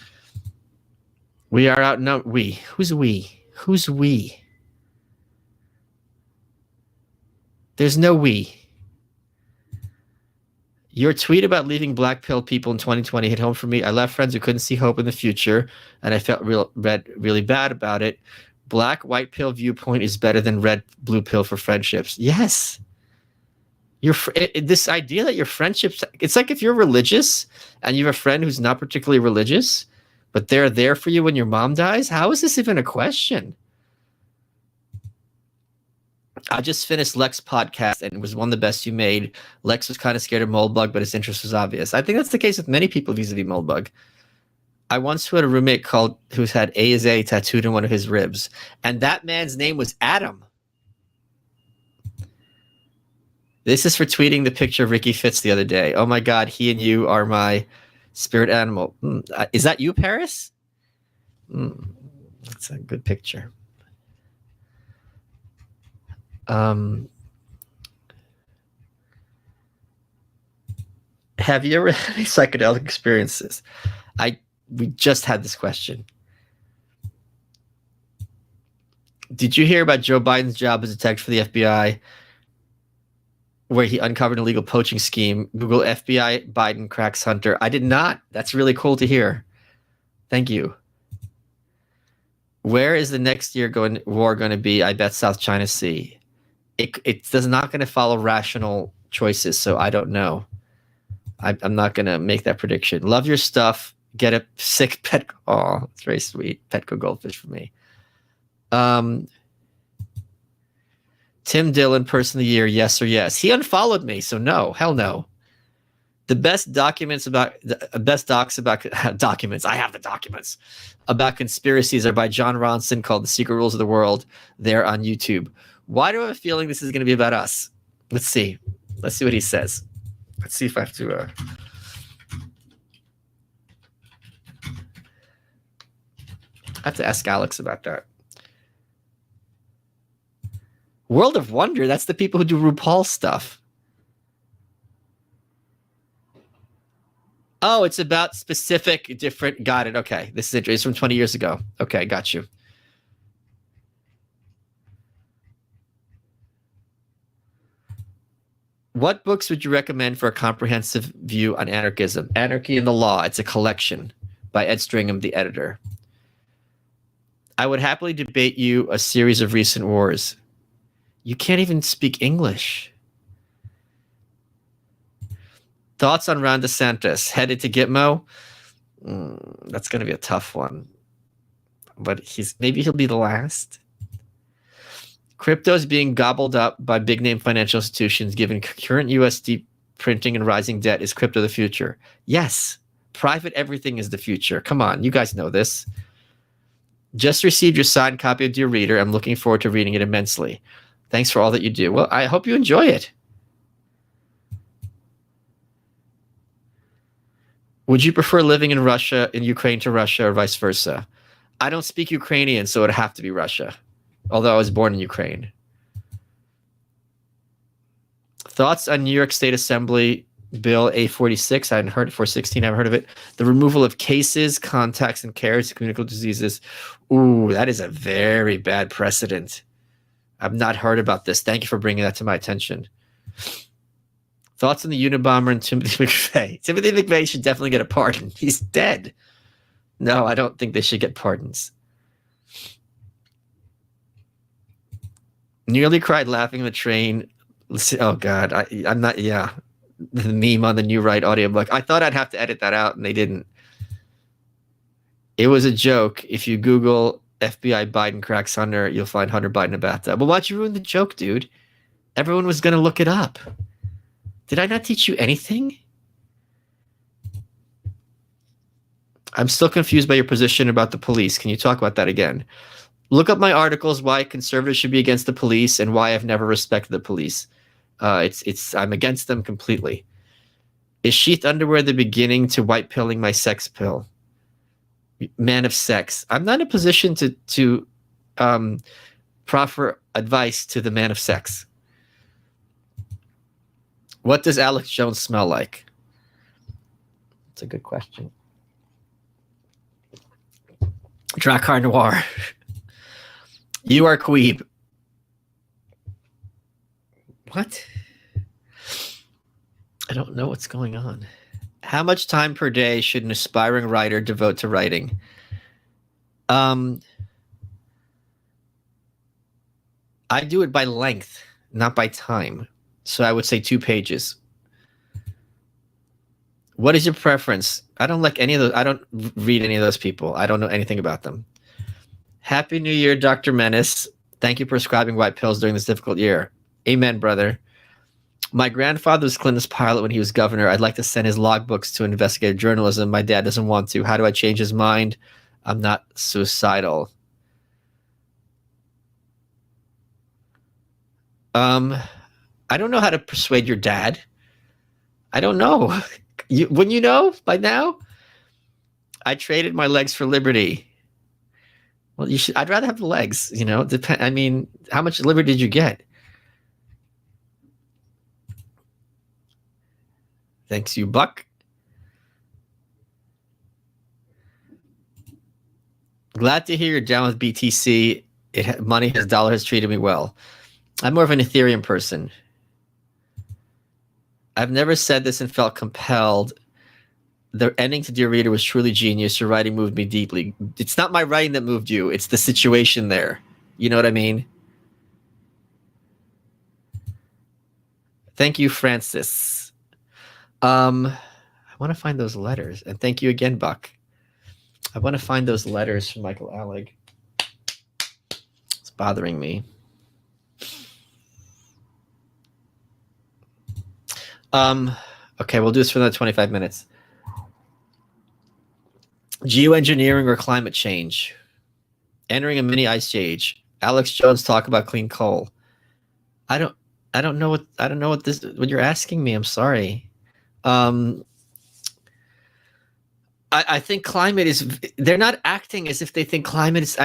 We are out. No, we. Who's we? Who's we? There's no we. Your tweet about leaving black pill people in 2020 hit home for me. I left friends who couldn't see hope in the future, and I felt really bad about it. Black white pill viewpoint is better than red blue pill for friendships. Yes. This idea that your friendships, it's like if you're religious and you have a friend who's not particularly religious, but they're there for you when your mom dies. How is this even a question? I just finished Lex's podcast and it was one of the best you made. Lex was kind of scared of Moldbug, but his interest was obvious. I think that's the case with many people vis-a-vis Moldbug. I once had a roommate who's had A is A tattooed in one of his ribs, and that man's name was Adam. This is for tweeting the picture of Ricky Fitz the other day. Oh my God, he and you are my spirit animal. Is that you, Paris? That's a good picture. Have you ever had any psychedelic experiences? We just had this question. Did you hear about Joe Biden's job as a detective for the FBI, where he uncovered an illegal poaching scheme? Google FBI Biden cracks Hunter. I did not. That's really cool to hear. Thank you. Where is the next war going to be? I bet South China Sea. It does not going to follow rational choices, so I don't know. I'm not going to make that prediction. Love your stuff. Get a sick pet. Oh, it's very sweet. Petco goldfish for me. Tim Dillon, person of the year, yes or yes. He unfollowed me, so no, hell no. The best documents about documents. I have the documents about conspiracies are by John Ronson, called The Secret Rules of the World. They're on YouTube. Why do I have a feeling this is going to be about us? Let's see. Let's see what he says. Let's see if I have to. I have to ask Alex about that. World of Wonder, that's the people who do RuPaul stuff. Oh, it's about specific different. Got it. Okay. This is interesting. It's from 20 years ago. Okay, got you. What books would you recommend for a comprehensive view on anarchism? Anarchy in the Law. It's a collection by Ed Stringham, the editor. I would happily debate you a series of recent wars. You can't even speak English. Thoughts on Ron DeSantis headed to Gitmo? That's going to be a tough one. But maybe he'll be the last. Crypto is being gobbled up by big name financial institutions. Given current USD printing and rising debt, is crypto the future? Yes. Private everything is the future. Come on, you guys know this. Just received your signed copy of Dear Reader. I'm looking forward to reading it immensely. Thanks for all that you do. Well, I hope you enjoy it. Would you prefer living in Russia, in Ukraine to Russia, or vice versa? I don't speak Ukrainian, so it'd have to be Russia, although I was born in Ukraine. Thoughts on New York State Assembly Bill A46? I hadn't heard it. 416, I haven't heard of it. The removal of cases, contacts, and cares to communicable diseases. Ooh, that is a very bad precedent. I've not heard about this. Thank you for bringing that to my attention. Thoughts on the Unabomber and Timothy McVeigh? Timothy McVeigh should definitely get a pardon. He's dead. No, I don't think they should get pardons. Nearly cried laughing on the train. Oh, God. I'm not, yeah. The meme on the New Right audiobook. I thought I'd have to edit that out, and they didn't. It was a joke. If you Google FBI Biden cracks Hunter, you'll find Hunter Biden in a bathtub. Well, why'd you ruin the joke, dude? Everyone was going to look it up. Did I not teach you anything? I'm still confused by your position about the police. Can you talk about that again? Look up my articles, why conservatives should be against the police and why I've never respected the police. I'm against them completely. Is sheath underwear the beginning to white pilling my sex pill? Man of sex. I'm not in a position to proffer advice to the man of sex. What does Alex Jones smell like? That's a good question. Drakkar Noir. You are Queeb. What? I don't know what's going on. How much time per day should an aspiring writer devote to writing? I do it by length, not by time. So I would say 2 pages. What is your preference? I don't like any of those. I don't read any of those people. I don't know anything about them. Happy New Year, Dr. Menace. Thank you for prescribing white pills during this difficult year. Amen, brother. My grandfather was Clinton's pilot when he was governor. I'd like to send his logbooks to investigative journalism. My dad doesn't want to. How do I change his mind? I'm not suicidal. I don't know how to persuade your dad. I don't know. Wouldn't you know by now? I traded my legs for liberty. Well, you should. I'd rather have the legs. You know, I mean, how much liberty did you get? Thanks, you buck. Glad to hear you're down with BTC. Money, his dollar has treated me well. I'm more of an Ethereum person. I've never said this and felt compelled. The ending to Dear Reader was truly genius. Your writing moved me deeply. It's not my writing that moved you. It's the situation there. You know what I mean? Thank you, Francis. I want to find those letters. And thank you again, Buck. I want to find those letters from Michael Alec. It's bothering me. Okay, we'll do this for another 25 minutes. Geoengineering or climate change? Entering a mini ice age. Alex Jones talk about clean coal. I don't know what you're asking me. I'm sorry. I think climate is, they're not acting as if they think climate is,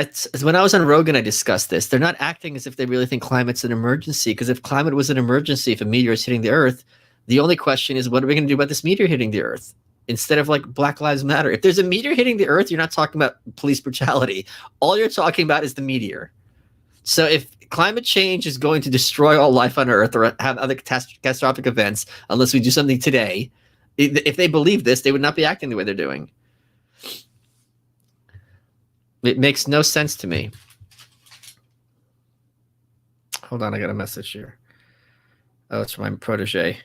when I was on Rogan, I discussed this. They're not acting as if they really think climate's an emergency, because if climate was an emergency, if a meteor is hitting the Earth, the only question is, what are we going to do about this meteor hitting the Earth? Instead of like Black Lives Matter. If there's a meteor hitting the Earth, you're not talking about police brutality. All you're talking about is the meteor. So if climate change is going to destroy all life on Earth or have other catastrophic events, unless we do something today, if they believe this, they would not be acting the way they're doing. It makes no sense to me. Hold on, I got a message here. Oh, it's my protege.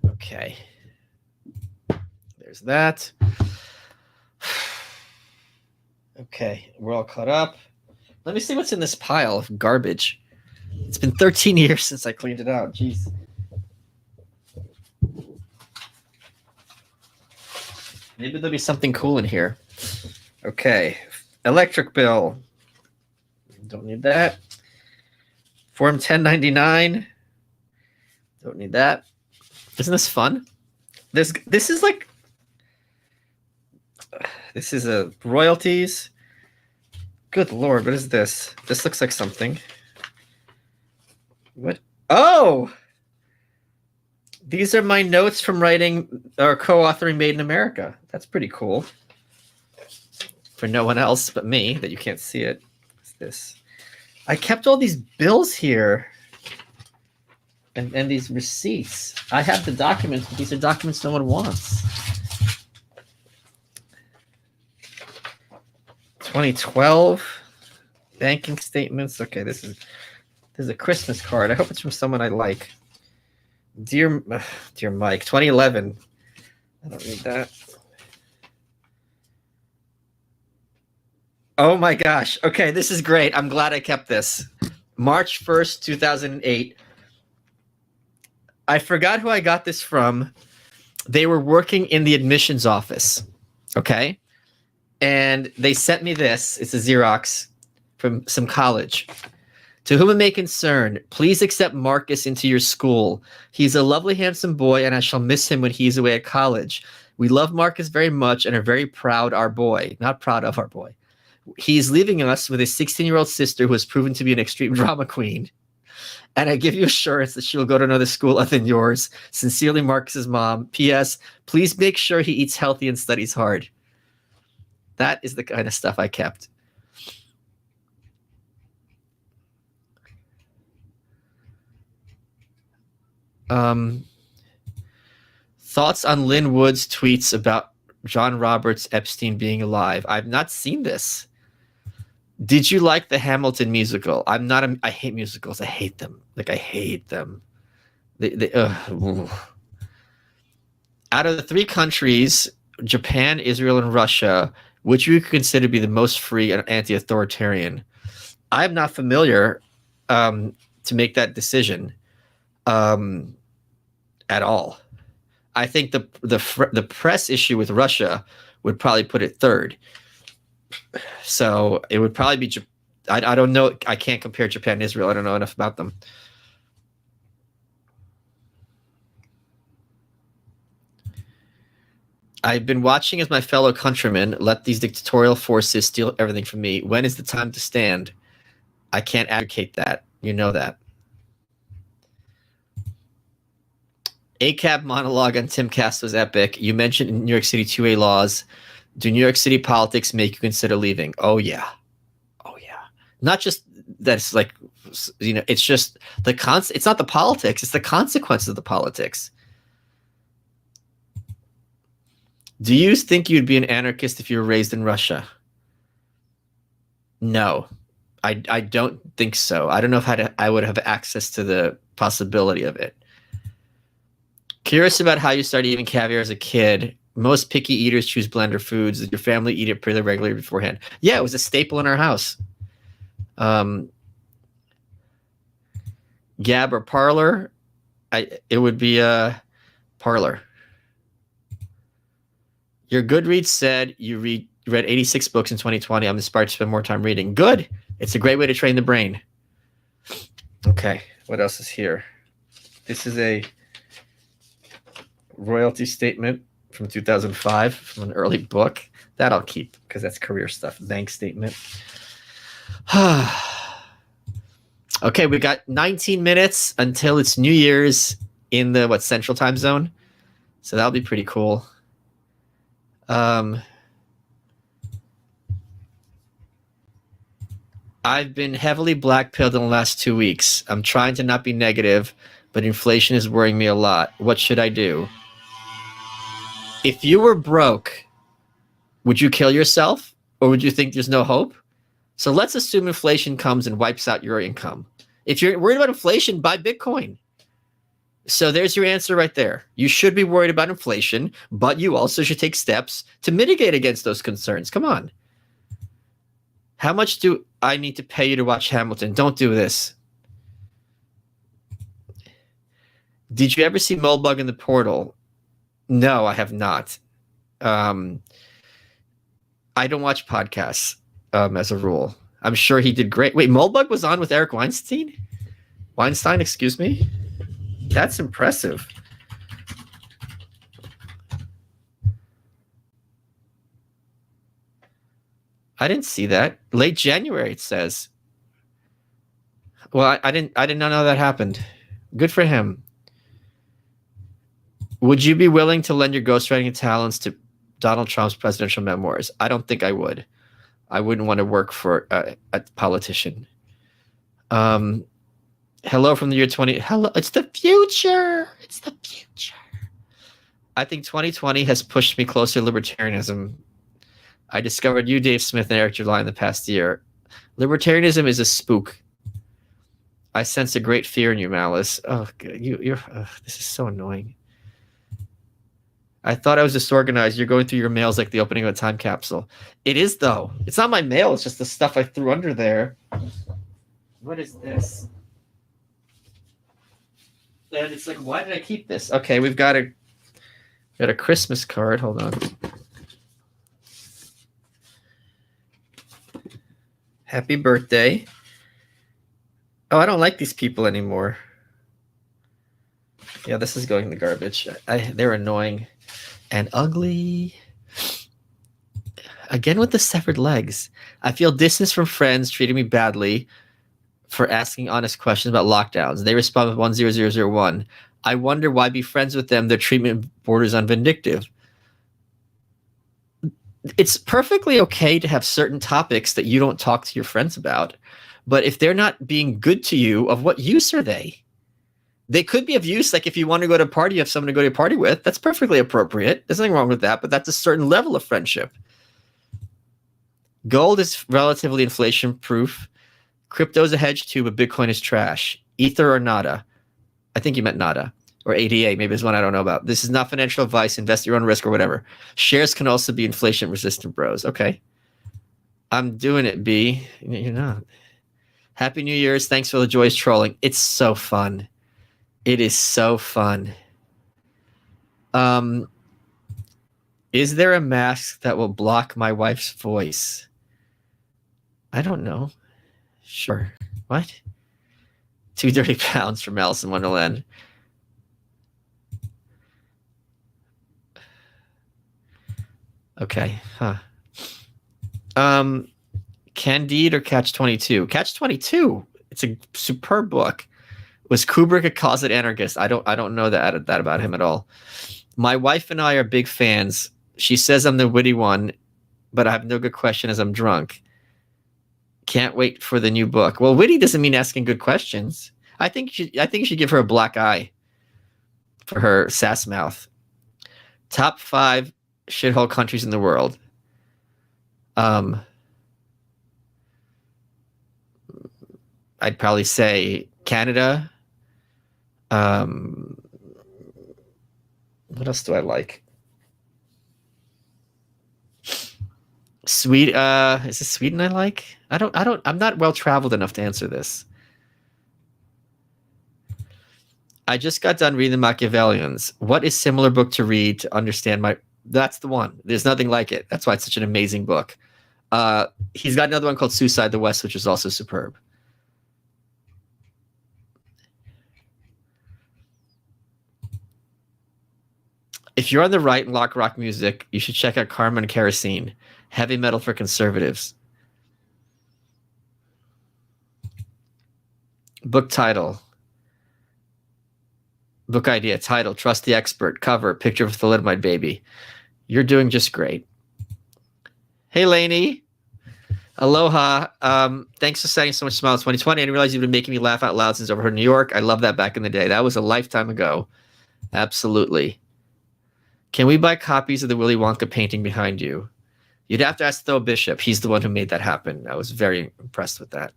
Okay. There's that. Okay, we're all caught up. Let me see what's in this pile of garbage. It's been 13 years since I cleaned it out. Jeez. Maybe there'll be something cool in here. Okay. Electric bill. Don't need that. Form 1099. Don't need that. Isn't this fun? This is like, this is a royalties. Good Lord, what is this? This looks like something. What? Oh! These are my notes from writing or co-authoring Made in America. That's pretty cool. For no one else but me, that you can't see it. What's this? I kept all these bills here. And these receipts. I have the documents, but these are documents no one wants. 2012 banking statements. Okay, this is a Christmas card. I hope it's from someone I like. Dear Mike, 2011. I don't need that. Oh my gosh. Okay, this is great. I'm glad I kept this. March 1st, 2008. I forgot who I got this from. They were working in the admissions office. Okay. And they sent me this. It's a Xerox from some college. To whom it may concern, please accept Marcus into your school. He's a lovely, handsome boy, and I shall miss him when he's away at college. We love Marcus very much and are very proud our boy. Not proud of our boy. He's leaving us with his 16-year-old sister who has proven to be an extreme drama queen. And I give you assurance that she will go to another school other than yours. Sincerely, Marcus's mom. P.S. Please make sure he eats healthy and studies hard. That is the kind of stuff I kept. Thoughts on Lynn Wood's tweets about John Roberts Epstein being alive. I've not seen this. Did you like the Hamilton musical? I hate musicals. I hate them. Like, I hate them. Out of the three countries, Japan, Israel, and Russia, which you consider to be the most free and anti-authoritarian? I'm not familiar to make that decision at all. I think the press issue with Russia would probably put it third. So it would probably be. I don't know. I can't compare Japan and Israel. I don't know enough about them. I've been watching as my fellow countrymen let these dictatorial forces steal everything from me. When is the time to stand? I can't advocate that. You know that. ACAB monologue on Tim Castro's epic. You mentioned New York City 2A laws. Do New York City politics make you consider leaving? Oh, yeah. Oh, yeah. Not just that's like, you know, it's just it's not the politics. It's the consequences of the politics. Do you think you'd be an anarchist if you were raised in Russia? No, I don't think so. I don't know if I would have access to the possibility of it. Curious about how you started eating caviar as a kid. Most picky eaters choose blender foods. Did your family eat it pretty regularly beforehand? Yeah, it was a staple in our house. Gab or Parlor? It would be a Parlor. Your Goodreads said you read 86 books in 2020. I'm inspired to spend more time reading. Good. It's a great way to train the brain. Okay, what else is here? This is a royalty statement from 2005 from an early book. That I'll keep because that's career stuff. Bank statement. Okay, we got 19 minutes until it's New Year's in the Central Time Zone. So that'll be pretty cool. I've been heavily black-pilled in the last 2 weeks. I'm trying to not be negative, but inflation is worrying me a lot. What should I do? If you were broke, would you kill yourself, or would you think there's no hope? So let's assume inflation comes and wipes out your income. If you're worried about inflation, buy Bitcoin. So there's your answer right there. You should be worried about inflation, but you also should take steps to mitigate against those concerns. Come on. How much do I need to pay you to watch Hamilton? Don't do this. Did you ever see Moldbug in the Portal? No, I have not. I don't watch podcasts as a rule. I'm sure he did great. Wait, Moldbug was on with Eric Weinstein? Weinstein, excuse me? That's impressive. I didn't see that. Late January, it says. Well, I did not know that happened. Good for him. Would you be willing to lend your ghostwriting talents to Donald Trump's presidential memoirs? I don't think I would. I wouldn't want to work for a politician. Hello from the year 20. Hello, it's the future. It's the future. I think 2020 has pushed me closer to libertarianism. I discovered you, Dave Smith, and Eric July in the past year. Libertarianism is a spook. I sense a great fear in you, Malice. Oh, this is so annoying. I thought I was disorganized. You're going through your mails like the opening of a time capsule. It is, though. It's not my mail. It's just the stuff I threw under there. What is this? And it's like, why did I keep this? Okay, we've got a Christmas card. Hold on. Happy birthday. Oh, I don't like these people anymore. Yeah, this is going in the garbage. They're annoying and ugly. Again with the severed legs. I feel distance from friends treating me badly for asking honest questions about lockdowns. They respond with 10001. I wonder why be friends with them. Their treatment borders on vindictive. It's perfectly okay to have certain topics that you don't talk to your friends about. But if they're not being good to you, of what use are they? They could be of use. Like if you want to go to a party, you have someone to go to a party with. That's perfectly appropriate. There's nothing wrong with that. But that's a certain level of friendship. Gold is relatively inflation proof. Crypto is a hedge too, but Bitcoin is trash. Ether or nada. I think you meant nada. Or ADA, maybe there's one I don't know about. This is not financial advice. Invest at your own risk or whatever. Shares can also be inflation resistant, bros. Okay. I'm doing it, B. You're not. Happy New Year's. Thanks for the joyous trolling. It's so fun. It is so fun. Is there a mask that will block my wife's voice? I don't know. Sure. What? 2 dirty pounds from Alice in Wonderland. Okay. Huh. Candide or Catch-22? Catch-22. It's a superb book. Was Kubrick a closet anarchist? I don't know that about him at all. My wife and I are big fans. She says I'm the witty one, but I have no good question as I'm drunk. Can't wait for the new book. Well, witty doesn't mean asking good questions. I think you should give her a black eye for her sass mouth. Top 5 shithole countries in the world. I'd probably say Canada. What else do I like? Sweden. Is it Sweden I like? I'm not well traveled enough to answer this. I just got done reading the Machiavellians. What is similar book to read to understand that's the one. There's nothing like it. That's why it's such an amazing book. He's got another one called Suicide the West, which is also superb. If you're on the right and like rock music, you should check out Karma and Kerosene. Heavy metal for conservatives. Book title. Book idea. Title. Trust the expert. Cover. Picture of a thalidomide baby. You're doing just great. Hey, Lainey. Aloha. Thanks for sending so much smile in 2020. I didn't realize you've been making me laugh out loud since over in New York. I love that back in the day. That was a lifetime ago. Absolutely. Can we buy copies of the Willy Wonka painting behind you? You'd have to ask Theo Bishop. He's the one who made that happen. I was very impressed with that.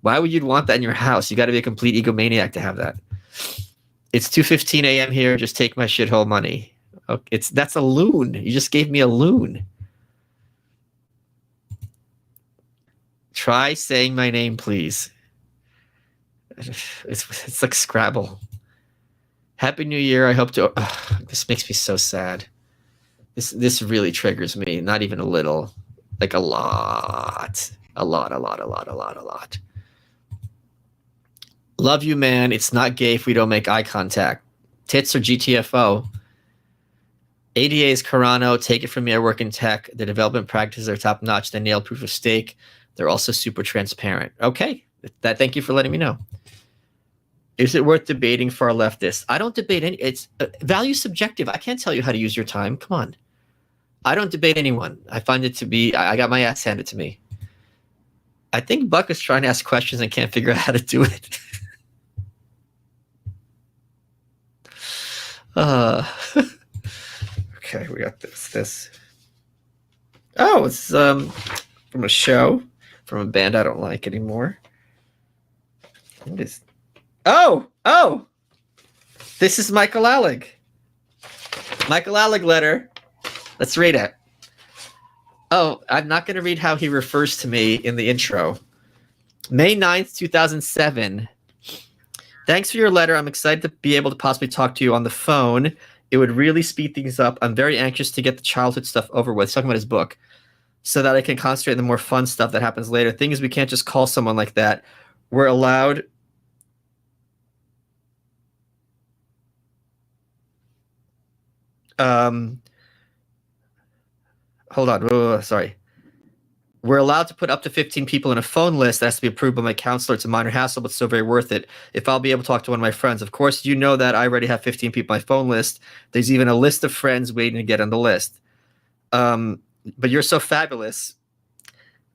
Why would you want that in your house? You got to be a complete egomaniac to have that. It's 2:15 a.m. here. Just take my shithole money. Okay, that's a loon. You just gave me a loon. Try saying my name, please. It's like Scrabble. Happy New Year. I hope to. This makes me so sad. This really triggers me. Not even a little. Like a lot. A lot. Love you, man. It's not gay if we don't make eye contact. Tits or GTFO. ADA is Carano. Take it from me. I work in tech. The development practices are top notch. They nail proof of stake. They're also super transparent. Okay. Thank you for letting me know. Is it worth debating for our leftists? I don't debate any. It's value subjective. I can't tell you how to use your time. Come on. I don't debate anyone. I find it to be. I got my ass handed to me. I think Buck is trying to ask questions and can't figure out how to do it. Okay, we got this. Oh, it's from a show, from a band I don't like anymore. What is? Oh! This is Michael Allig. Michael Allig letter. Let's read it. Oh, I'm not going to read how he refers to me in the intro. May 9th, 2007. Thanks for your letter. I'm excited to be able to possibly talk to you on the phone. It would really speed things up. I'm very anxious to get the childhood stuff over with. He's talking about his book. So that I can concentrate on the more fun stuff that happens later. Thing is, we can't just call someone like that. We're allowed... hold on. Sorry. We're allowed to put up to 15 people in a phone list that has to be approved by my counselor. It's a minor hassle, but still very worth it. If I'll be able to talk to one of my friends. Of course, you know that I already have 15 people on my phone list. There's even a list of friends waiting to get on the list. But you're so fabulous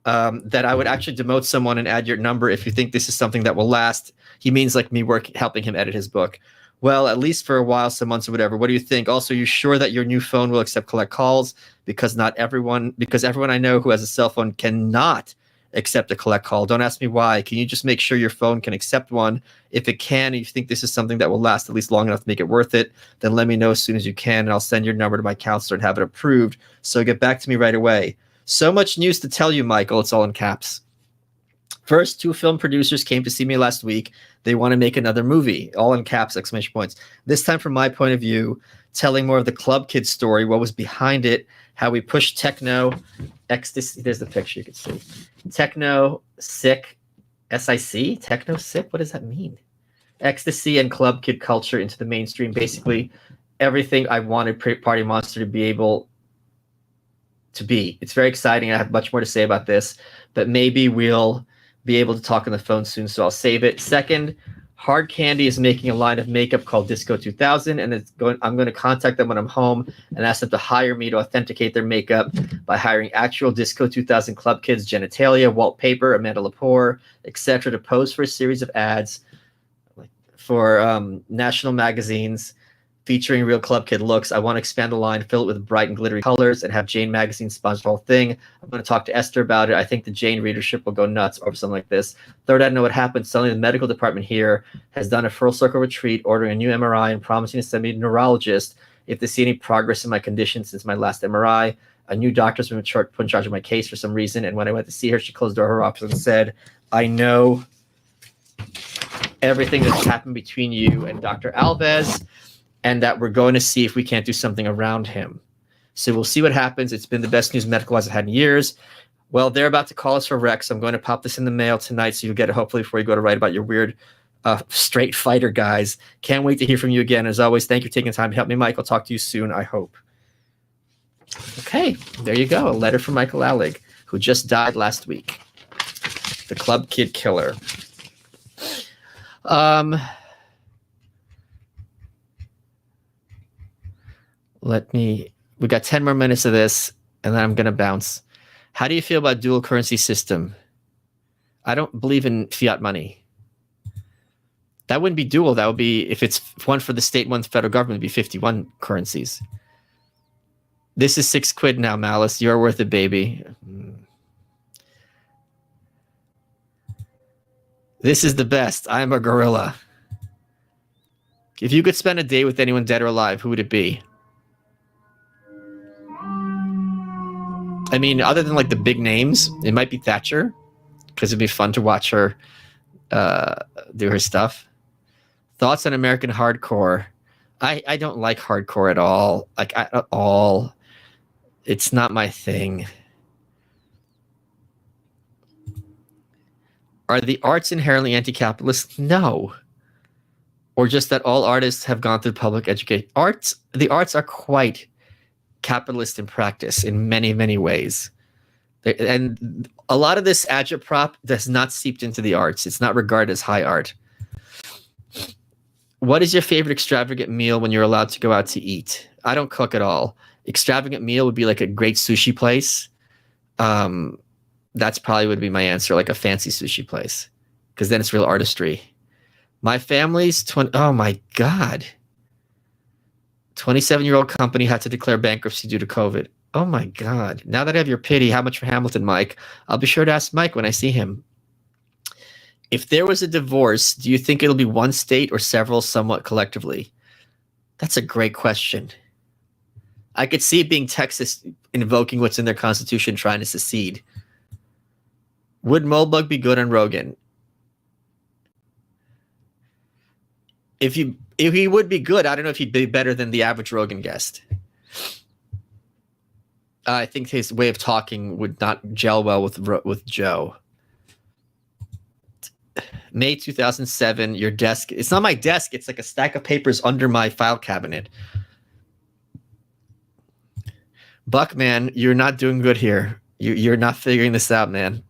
that I would actually demote someone and add your number if you think this is something that will last. He means like me helping him edit his book. Well, at least for a while, some months or whatever. What do you think? Also, you sure that your new phone will accept collect calls? Because everyone I know who has a cell phone cannot accept a collect call. Don't ask me why. Can you just make sure your phone can accept one? If it can, and you think this is something that will last at least long enough to make it worth it, then let me know as soon as you can, and I'll send your number to my counselor and have it approved. So get back to me right away. So much news to tell you, Michael. It's all in caps. First, 2 film producers came to see me last week. They want to make another movie, all in caps, exclamation points. This time, from my point of view, telling more of the Club Kid story, what was behind it, how we pushed techno, ecstasy. There's the picture you can see. Techno, sick, SIC, techno, sick. What does that mean? Ecstasy and Club Kid culture into the mainstream. Basically, everything I wanted Party Monster to be able to be. It's very exciting. I have much more to say about this, but maybe we'll be able to talk on the phone soon, so I'll save it. Second, Hard Candy is making a line of makeup called Disco 2000, and I'm going to contact them when I'm home and ask them to hire me to authenticate their makeup by hiring actual Disco 2000 Club Kids, genitalia, Walt Paper, Amanda Lepore, etc., to pose for a series of ads for national magazines featuring real Club Kid looks. I want to expand the line, fill it with bright and glittery colors, and have Jane Magazine sponsor the whole thing. I'm going to talk to Esther about it. I think the Jane readership will go nuts over something like this. Third, I don't know what happened. Suddenly, the medical department here has done a full circle retreat, ordering a new MRI and promising to send me to a neurologist if they see any progress in my condition since my last MRI. A new doctor's been put in charge of my case for some reason, and when I went to see her, she closed the door of her office and said, I know everything that's happened between you and Dr. Alves, and that we're going to see if we can't do something around him. So we'll see what happens. It's been the best news medical-wise I've had in years. Well, they're about to call us for Rex. I'm going to pop this in the mail tonight, so you'll get it hopefully before you go to write about your weird straight fighter guys. Can't wait to hear from you again. As always, thank you for taking time to help me, Mike. I'll talk to you soon, I hope. Okay, there you go. A letter from Michael Allig, who just died last week. The Club Kid killer. We got 10 more minutes of this, and then I'm going to bounce. How do you feel about dual currency system? I don't believe in fiat money. That wouldn't be dual. That would be, if it's one for the state, one for the federal government, it'd be 51 currencies. This is £6 now, Malice. You're worth it, baby. This is the best. I'm a gorilla. If you could spend a day with anyone dead or alive, who would it be? I mean, other than like the big names, it might be Thatcher, because it'd be fun to watch her do her stuff. Thoughts on American hardcore? I don't like hardcore at all. Like at all. It's not my thing. Are the arts inherently anti-capitalist? No. Or just that all artists have gone through public education. The arts are quite capitalist in practice in many, many ways. And a lot of this agitprop does not seep into the arts. It's not regarded as high art. What is your favorite extravagant meal when you're allowed to go out to eat? I don't cook at all. Extravagant meal would be like a great sushi place. That's probably would be my answer, like a fancy sushi place, because then it's real artistry. My family's 20. Oh my God. 27-year-old company had to declare bankruptcy due to COVID. Oh my God. Now that I have your pity, how much for Hamilton, Mike? I'll be sure to ask Mike when I see him. If there was a divorce, do you think it'll be one state or several somewhat collectively? That's a great question. I could see it being Texas invoking what's in their constitution, trying to secede. Would Mulbug be good on Rogan? If he would be good, I don't know if he'd be better than the average Rogan guest. I think his way of talking would not gel well with Joe. May 2007, your desk. It's not my desk. It's like a stack of papers under my file cabinet. Buck, man, you're not doing good here. You're not figuring this out, man.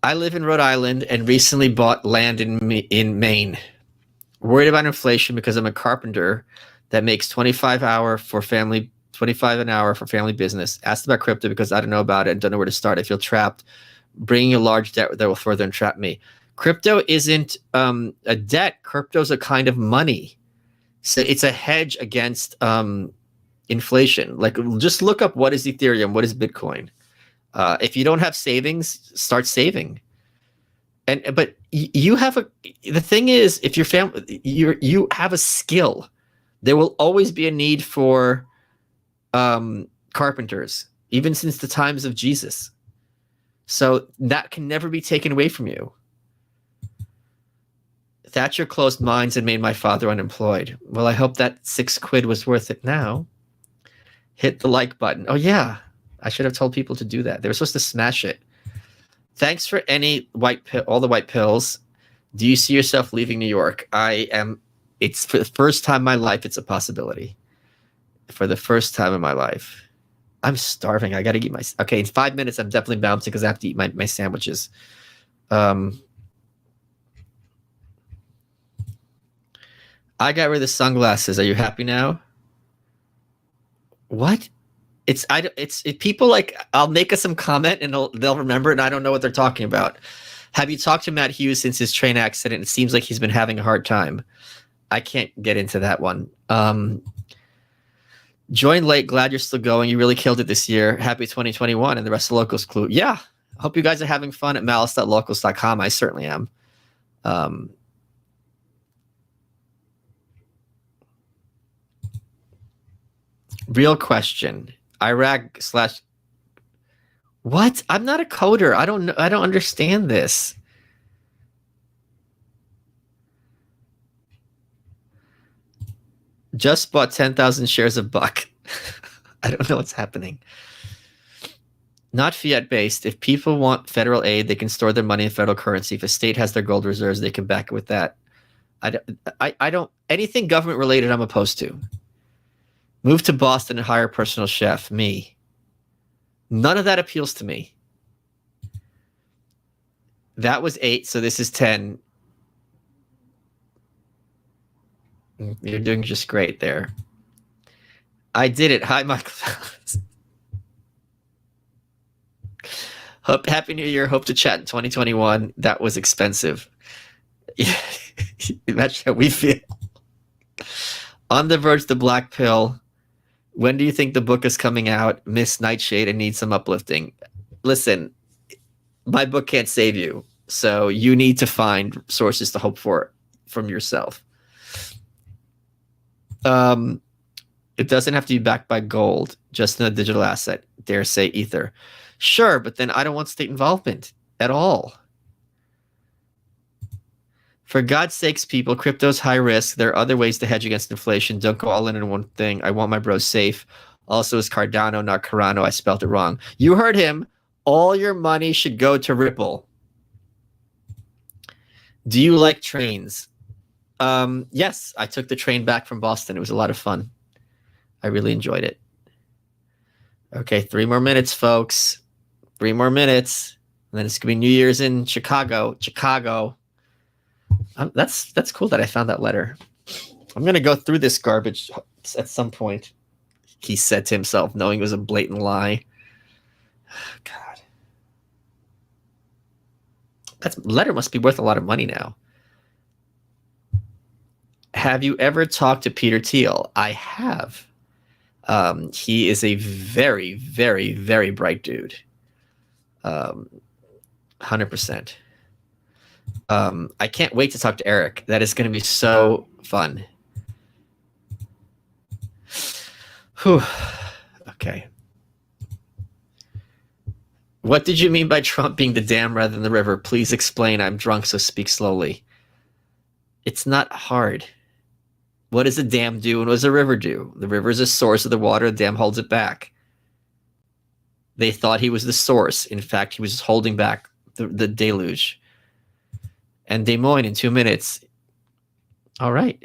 I live in Rhode Island and recently bought land in Maine. Worried about inflation because I'm a carpenter that makes $25 an hour for family business. Asked about crypto because I don't know about it and don't know where to start. I feel trapped. Bringing a large debt that will further entrap me. Crypto isn't a debt. Crypto's a kind of money. So it's a hedge against inflation. Like, just look up what is Ethereum, what is Bitcoin. If you don't have savings, start saving. But you have the thing is, if your family, you have a skill, there will always be a need for carpenters, even since the times of Jesus. So that can never be taken away from you. Thatcher closed mines and made my father unemployed. Well, I hope that £6 was worth it now. Hit the like button. Oh yeah, I should have told people to do that. They were supposed to smash it. Thanks for all the white pills. Do you see yourself leaving New York? I am. It's for the first time in my life. It's a possibility. For the first time in my life. I'm starving. I got to eat okay, in 5 minutes, I'm definitely bouncing because I have to eat my sandwiches. I got rid of the sunglasses. Are you happy now? What? It's people like, I'll make some comment and they'll remember it and I don't know what they're talking about. Have you talked to Matt Hughes since his train accident? It seems like he's been having a hard time. I can't get into that one. Join late. Glad you're still going. You really killed it this year. Happy 2021 and the rest of Locals Clue. Yeah. Hope you guys are having fun at malice.locals.com. I certainly am. Real question. Iraq / what? I'm not a coder. I don't understand this. Just bought 10,000 shares of Buck. I don't know what's happening. Not fiat based. If people want federal aid, they can store their money in federal currency. If a state has their gold reserves, they can back it with that. I don't anything government related I'm opposed to. Move to Boston and hire a personal chef. Me. None of that appeals to me. That was 8, so this is 10. You're doing just great there. I did it. Hi, Michael. Happy New Year. Hope to chat in 2021. That was expensive. Imagine how we feel. On the Verge, The Black Pill. When do you think the book is coming out? Miss Nightshade and need some uplifting. Listen, my book can't save you, so you need to find sources to hope for from yourself. It doesn't have to be backed by gold, just in a digital asset. Dare say Ether. Sure, but then I don't want state involvement at all. For God's sakes, people, crypto's high risk. There are other ways to hedge against inflation. Don't go all in on one thing. I want my bros safe. Also, it's Cardano, not Carano. I spelled it wrong. You heard him. All your money should go to Ripple. Do you like trains? Yes, I took the train back from Boston. It was a lot of fun. I really enjoyed it. Okay, 3 more minutes, folks. 3 more minutes. And then it's going to be New Year's in Chicago. That's cool that I found that letter. I'm going to go through this garbage at some point, he said to himself, knowing it was a blatant lie. God. That letter must be worth a lot of money now. Have you ever talked to Peter Thiel? I have. He is a very, very, very bright dude. 100%. I can't wait to talk to Eric. That is going to be so fun. Whew. Okay. What did you mean by Trump being the dam rather than the river? Please explain. I'm drunk, so speak slowly. It's not hard. What does a dam do and what does a river do? The river is a source of the water. The dam holds it back. They thought he was the source. In fact, he was holding back the deluge. And Des Moines in 2 minutes. All right.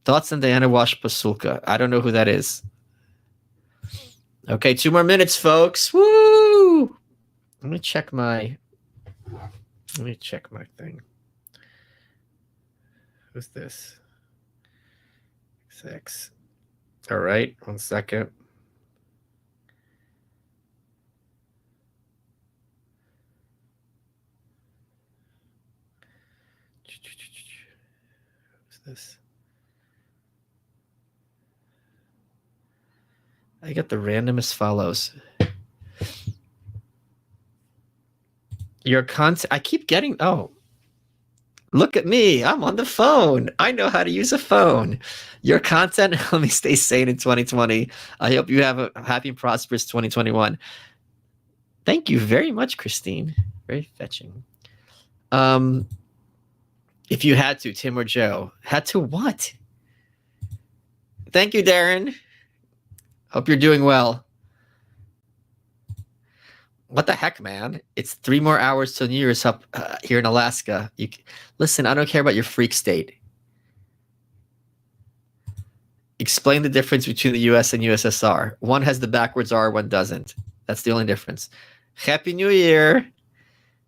Thoughts on Diana Wash Pasulka? I don't know who that is. Okay, 2 more minutes, folks. Woo! Let me check my thing. Who's this? 6. All right, 1 second. Who's this? I got the randomest follows. Your content, I keep getting, oh, look at me. I'm on the phone. I know how to use a phone. Your content helped me stay sane in 2020. I hope you have a happy and prosperous 2021. Thank you very much, Christine. Very fetching. If you had to, Tim or Joe. Had to what? Thank you, Darren. Hope you're doing well. What the heck, man? It's 3 more hours till New Year's up here in Alaska. Listen, I don't care about your freak state. Explain the difference between the US and USSR. One has the backwards R, one doesn't. That's the only difference. Happy New Year.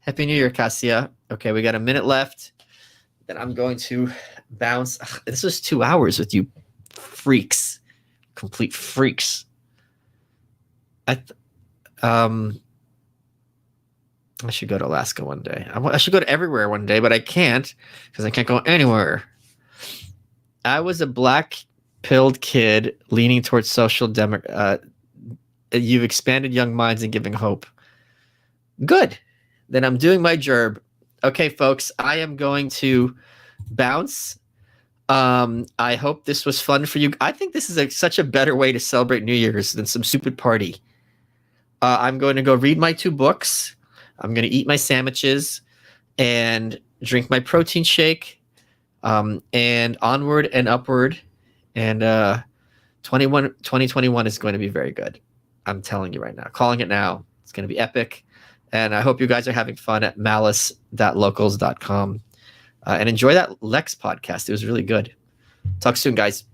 Happy New Year, Cassia. Okay, we got a minute left. Then I'm going to bounce. Ugh, this was 2 hours with you freaks. Complete freaks. I should go to Alaska one day. I should go to everywhere one day, but I can't because I can't go anywhere. I was a black-pilled kid leaning towards social you've expanded young minds and giving hope. Good. Then I'm doing my gerb. Okay, folks, I am going to bounce. I hope this was fun for you. I think this is such a better way to celebrate New Year's than some stupid party. I'm going to go read my 2 books. I'm going to eat my sandwiches and drink my protein shake, and onward and upward. And 2021 is going to be very good. I'm telling you right now. Calling it now. It's going to be epic. And I hope you guys are having fun at malice.locals.com. And enjoy that Lex podcast. It was really good. Talk soon, guys.